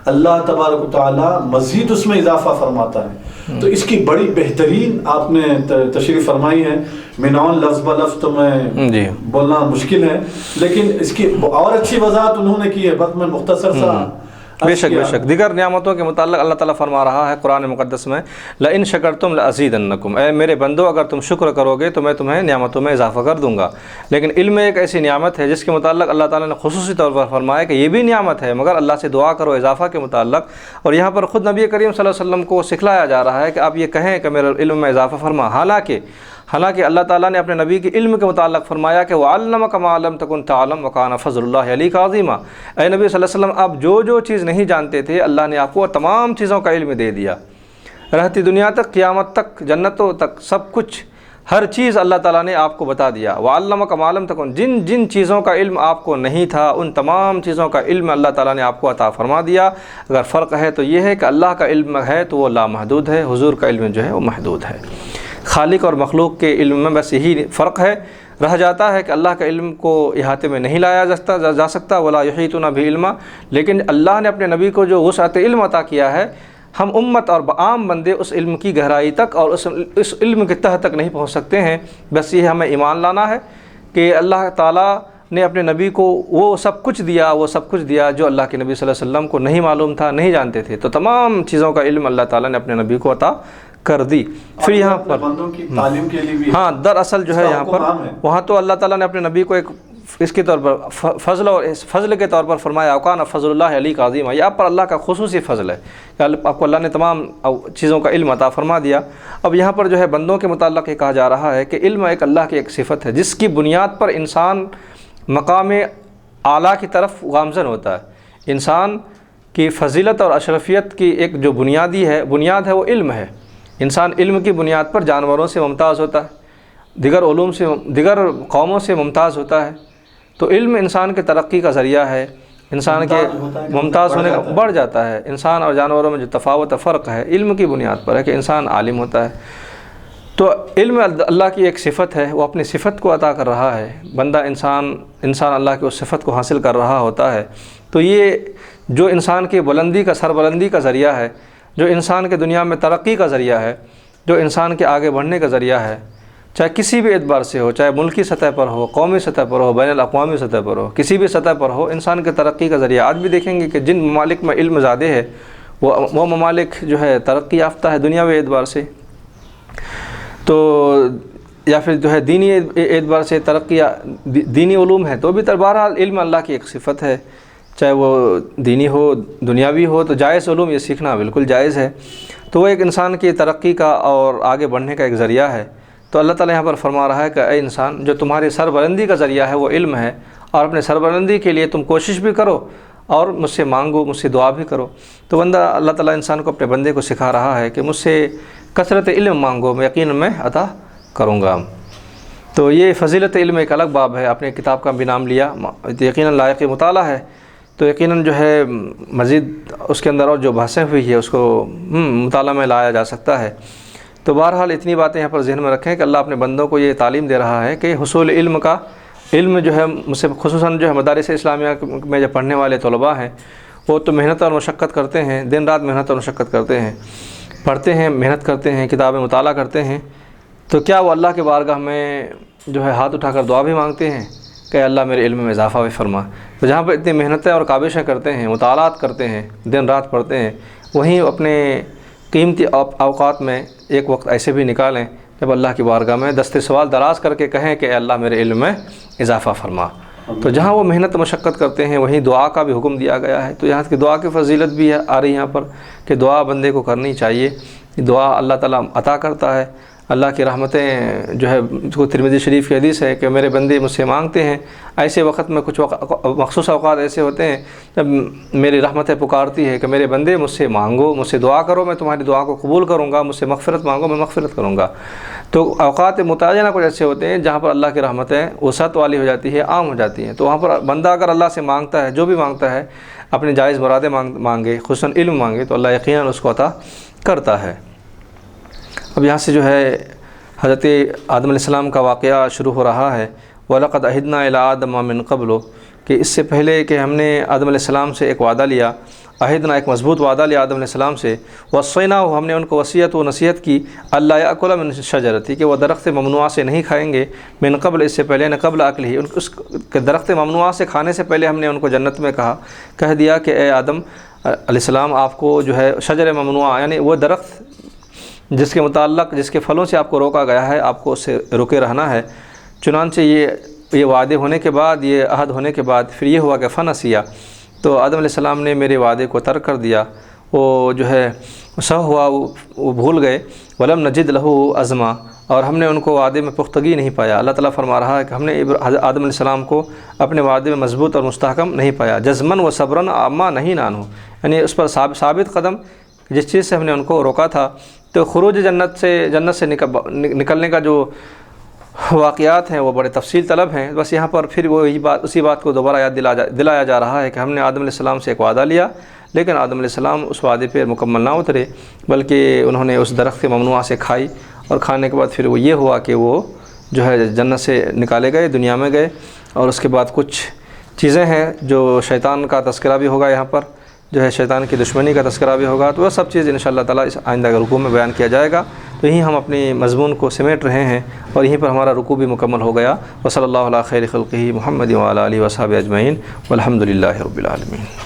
اللہ تبارک و تعالیٰ مزید اس میں اضافہ فرماتا ہے۔ تو اس کی بڑی بہترین آپ نے تشریح فرمائی ہے، منعون لفظ بلفظ تو میں بولنا مشکل ہے، لیکن اس کی اور اچھی وضاحت انہوں نے کی ہے، بس میں مختصر سا بے شک بے شک۔ دیگر نعمتوں کے متعلق اللہ تعالیٰ فرما رہا ہے قرآن مقدس میں لئن شکرتم لازیدنکم، اے میرے بندو اگر تم شکر کرو گے تو میں تمہیں نعمتوں میں اضافہ کر دوں گا۔ لیکن علم ایک ایسی نعمت ہے جس کے متعلق اللہ تعالیٰ نے خصوصی طور پر فرمایا کہ یہ بھی نعمت ہے، مگر اللہ سے دعا کرو اضافہ کے متعلق۔ اور یہاں پر خود نبی کریم صلی اللہ علیہ وسلم کو سکھلایا جا رہا ہے کہ آپ یہ کہیں کہ میرے علم میں اضافہ فرما، حالانکہ اللہ تعالیٰ نے اپنے نبی کے علم کے متعلق فرمایا کہ وَعَلَّمَكَ مَا لَمْ تَكُنْ تَعْلَمْ وَكَانَ فَضْلُ اللَّهِ عَلَيْكَ عَظِيمًا۔ اے نبی صلی اللہ علیہ وسلم، آپ جو چیز نہیں جانتے تھے اللہ نے آپ کو تمام چیزوں کا علم دے دیا، رہتی دنیا تک، قیامت تک، جنتوں تک، سب کچھ، ہر چیز اللہ تعالیٰ نے آپ کو بتا دیا۔ وَعَلَّمَكَ مَا لَمْ تَكُنْ، جن چیزوں کا علم آپ کو نہیں تھا ان تمام چیزوں کا علم اللہ تعالیٰ نے آپ کو عطا فرما دیا۔ اگر فرق ہے تو یہ ہے کہ اللہ کا علم ہے تو وہ لامحدود ہے، حضور کا علم جو ہے وہ محدود ہے۔ خالق اور مخلوق کے علم میں بس یہی فرق ہے، رہ جاتا ہے کہ اللہ کا علم کو احاطے میں نہیں لایا جا سکتا، ولا یحیطون بہ علما، لیکن اللہ نے اپنے نبی کو جو وسعت علم عطا کیا ہے، ہم امت اور عام بندے اس علم کی گہرائی تک اور اس علم کے تہ تک نہیں پہنچ سکتے ہیں۔ بس یہ ہمیں ایمان لانا ہے کہ اللہ تعالیٰ نے اپنے نبی کو وہ سب کچھ دیا جو اللہ کے نبی صلی اللہ علیہ وسلم کو نہیں معلوم تھا، نہیں جانتے تھے، تو تمام چیزوں کا علم اللہ تعالیٰ نے اپنے نبی کو عطا کر دی۔ پھر یہاں پر بندوں کی تعلیم کے لیے بھی ہاں دراصل جو ہے یہاں پر وہاں تو اللہ تعالیٰ نے اپنے نبی کو ایک اس کے طور پر فضل کے طور پر فرمایا وَكَانَ فَضْلُ اللَّهِ عَلَيْكَ عَظِيمًا، یہ آپ پر اللہ کا خصوصی فضل ہے کہ آپ کو اللہ نے تمام چیزوں کا علم عطا فرما دیا۔ اب یہاں پر جو ہے بندوں کے متعلق یہ کہا جا رہا ہے کہ علم ایک اللہ کی ایک صفت ہے جس کی بنیاد پر انسان مقام اعلیٰ کی طرف گامزن ہوتا ہے۔ انسان کی فضیلت اور اشرفیت کی ایک جو بنیاد ہے وہ علم ہے۔ انسان علم کی بنیاد پر جانوروں سے ممتاز ہوتا ہے، دیگر قوموں سے ممتاز ہوتا ہے۔ تو علم انسان کے ترقی کا ذریعہ ہے، انسان کے ممتاز ہونے کا بڑھ جاتا ہے۔ انسان اور جانوروں میں جو تفاوت فرق ہے علم کی بنیاد پر ہے کہ انسان عالم ہوتا ہے۔ تو علم اللہ کی ایک صفت ہے، وہ اپنی صفت کو عطا کر رہا ہے، بندہ انسان اللہ کی اس صفت کو حاصل کر رہا ہوتا ہے۔ تو یہ جو انسان کی سربلندی کا ذریعہ ہے، جو انسان کے دنیا میں ترقی کا ذریعہ ہے، جو انسان کے آگے بڑھنے کا ذریعہ ہے، چاہے کسی بھی اعتبار سے ہو، چاہے ملکی سطح پر ہو، قومی سطح پر ہو، بین الاقوامی سطح پر ہو، کسی بھی سطح پر ہو، انسان کے ترقی کا ذریعہ۔ آج بھی دیکھیں گے کہ جن ممالک میں علم زیادہ ہے وہ ممالک جو ہے ترقی یافتہ ہے دنیاوی اعتبار سے، تو یا پھر جو ہے دینی اعتبار سے ترقی، دینی علوم ہے تو بھی بہرحال علم اللہ کی ایک صفت ہے، چاہے وہ دینی ہو دنیاوی ہو، تو جائز علوم یہ سیکھنا بالکل جائز ہے۔ تو وہ ایک انسان کی ترقی کا اور آگے بڑھنے کا ایک ذریعہ ہے۔ تو اللہ تعالیٰ یہاں پر فرما رہا ہے کہ اے انسان، جو تمہاری سربلندی کا ذریعہ ہے وہ علم ہے، اور اپنے سربلندی کے لیے تم کوشش بھی کرو اور مجھ سے مانگو، مجھ سے دعا بھی کرو۔ تو بندہ اللہ تعالیٰ انسان کو اپنے بندے کو سکھا رہا ہے کہ مجھ سے کثرت علم مانگو، میں یقیناً میں عطا کروں گا۔ تو یہ فضیلت علم ایک الگ باب ہے، اپنے کتاب کا بھی نام لیا، یقیناً لائق مطالعہ ہے، تو یقیناً جو ہے مزید اس کے اندر اور جو بحثیں ہوئی ہے اس کو مطالعہ میں لایا جا سکتا ہے۔ تو بہرحال اتنی باتیں یہاں پر ذہن میں رکھیں کہ اللہ اپنے بندوں کو یہ تعلیم دے رہا ہے کہ حصول علم جو ہے خصوصاً جو ہے مدارس اسلامیہ میں جو پڑھنے والے طلباء ہیں وہ تو محنت اور مشقت کرتے ہیں، دن رات محنت اور مشقت کرتے ہیں، پڑھتے ہیں، محنت کرتے ہیں، کتابیں مطالعہ کرتے ہیں، تو کیا وہ اللہ کے بارگاہ میں جو ہے ہاتھ اٹھا کر دعا بھی مانگتے ہیں کہ اللہ میرے علم میں اضافہ بھی فرما؟ تو جہاں پہ اتنی محنتیں اور کاوشیں کرتے ہیں، مطالعات کرتے ہیں، دن رات پڑھتے ہیں، وہیں اپنے قیمتی اوقات میں ایک وقت ایسے بھی نکالیں جب اللہ کی بارگاہ میں دست سوال دراز کر کے کہیں کہ اے اللہ میرے علم میں اضافہ فرما۔ تو جہاں وہ محنت مشقت کرتے ہیں وہیں دعا کا بھی حکم دیا گیا ہے، تو یہاں کی دعا کی فضیلت بھی آ رہی یہاں پر کہ دعا بندے کو کرنی چاہیے، دعا اللہ تعالیٰ عطا کرتا ہے، اللہ کی رحمتیں جو ہے ترمذی شریف کی حدیث ہے کہ میرے بندے مجھ سے مانگتے ہیں، ایسے وقت میں کچھ مخصوص اوقات ایسے ہوتے ہیں جب میری رحمتیں پکارتی ہے کہ میرے بندے مجھ سے مانگو، مجھ سے دعا کرو، میں تمہاری دعا کو قبول کروں گا، مجھ سے مغفرت مانگو، میں مغفرت کروں گا۔ تو اوقات متعینہ کچھ ایسے ہوتے ہیں جہاں پر اللہ کی رحمتیں وسعت والی ہو جاتی ہے، عام ہو جاتی ہیں، تو وہاں پر بندہ اگر اللہ سے مانگتا ہے، جو بھی مانگتا ہے، اپنے جائز مرادیں مانگے، خصوصاً علم مانگے، تو اللہ یقیناً اس کو عطا کرتا ہے۔ اب یہاں سے جو ہے حضرت آدم علیہ السلام کا واقعہ شروع ہو رہا ہے، وَلَقَدْ عَهِدْنَا إِلَىٰ آدَمَ مِن قَبْلُ، کہ اس سے پہلے کہ ہم نے آدم علیہ السلام سے ایک وعدہ لیا، عہدنا ایک مضبوط وعدہ لیا آدم علیہ السلام سے، وَصَّيْنَاهُ، ہم نے ان کو وصیت و نصیحت کی، اللہ یأکل من الشجرۃ، کہ وہ درخت ممنوعہ سے نہیں کھائیں گے، من قبل، اس سے پہلے، نہ قبل اکلہ، اس درخت ممنوعہ سے کھانے سے پہلے ہم نے ان کو جنت میں کہہ دیا کہ اے آدم علیہ السلام آپ کو جو ہے شجر ممنوعہ، یعنی وہ درخت جس کے متعلق جس کے پھلوں سے آپ کو روکا گیا ہے، آپ کو اس سے رکے رہنا ہے۔ چنانچہ یہ وعدے ہونے کے بعد، یہ عہد ہونے کے بعد پھر یہ ہوا کہ فنسیا، تو آدم علیہ السلام نے میرے وعدے کو ترک کر دیا، وہ جو ہے سہو ہوا، وہ بھول گئے، ولم نجد لہ عزما، اور ہم نے ان کو وعدے میں پختگی نہیں پایا۔ اللہ تعالیٰ فرما رہا ہے کہ ہم نے آدم علیہ السلام کو اپنے وعدے میں مضبوط اور مستحکم نہیں پایا، جزمن و صبرن عما نہیں نانو، یعنی اس پر ثابت قدم جس چیز سے ہم نے ان کو روکا تھا۔ تو خروج جنت سے نکلنے کا جو واقعات ہیں وہ بڑے تفصیل طلب ہیں، بس یہاں پر پھر اسی بات کو دوبارہ یاد دلایا جا رہا ہے کہ ہم نے آدم علیہ السلام سے ایک وعدہ لیا، لیکن آدم علیہ السلام اس وعدے پہ مکمل نہ اترے، بلکہ انہوں نے اس درخت ممنوعہ سے کھائی، اور کھانے کے بعد پھر وہ یہ ہوا کہ وہ جو ہے جنت سے نکالے گئے، دنیا میں گئے، اور اس کے بعد کچھ چیزیں ہیں جو شیطان کا تذکرہ بھی ہوگا، یہاں پر جو ہے شیطان کی دشمنی کا تذکرہ بھی ہوگا، تو وہ سب چیز انشاءاللہ تعالیٰ اس آئندہ کے رکوع میں بیان کیا جائے گا۔ تو یہیں ہم اپنی مضمون کو سمیٹ رہے ہیں، اور یہیں پر ہمارا رکوع بھی مکمل ہو گیا۔ وصلی اللہ علی خیر خلقہ محمد وعلی آلہ وصحبہ اجمعین، والحمد للہ رب العالمین۔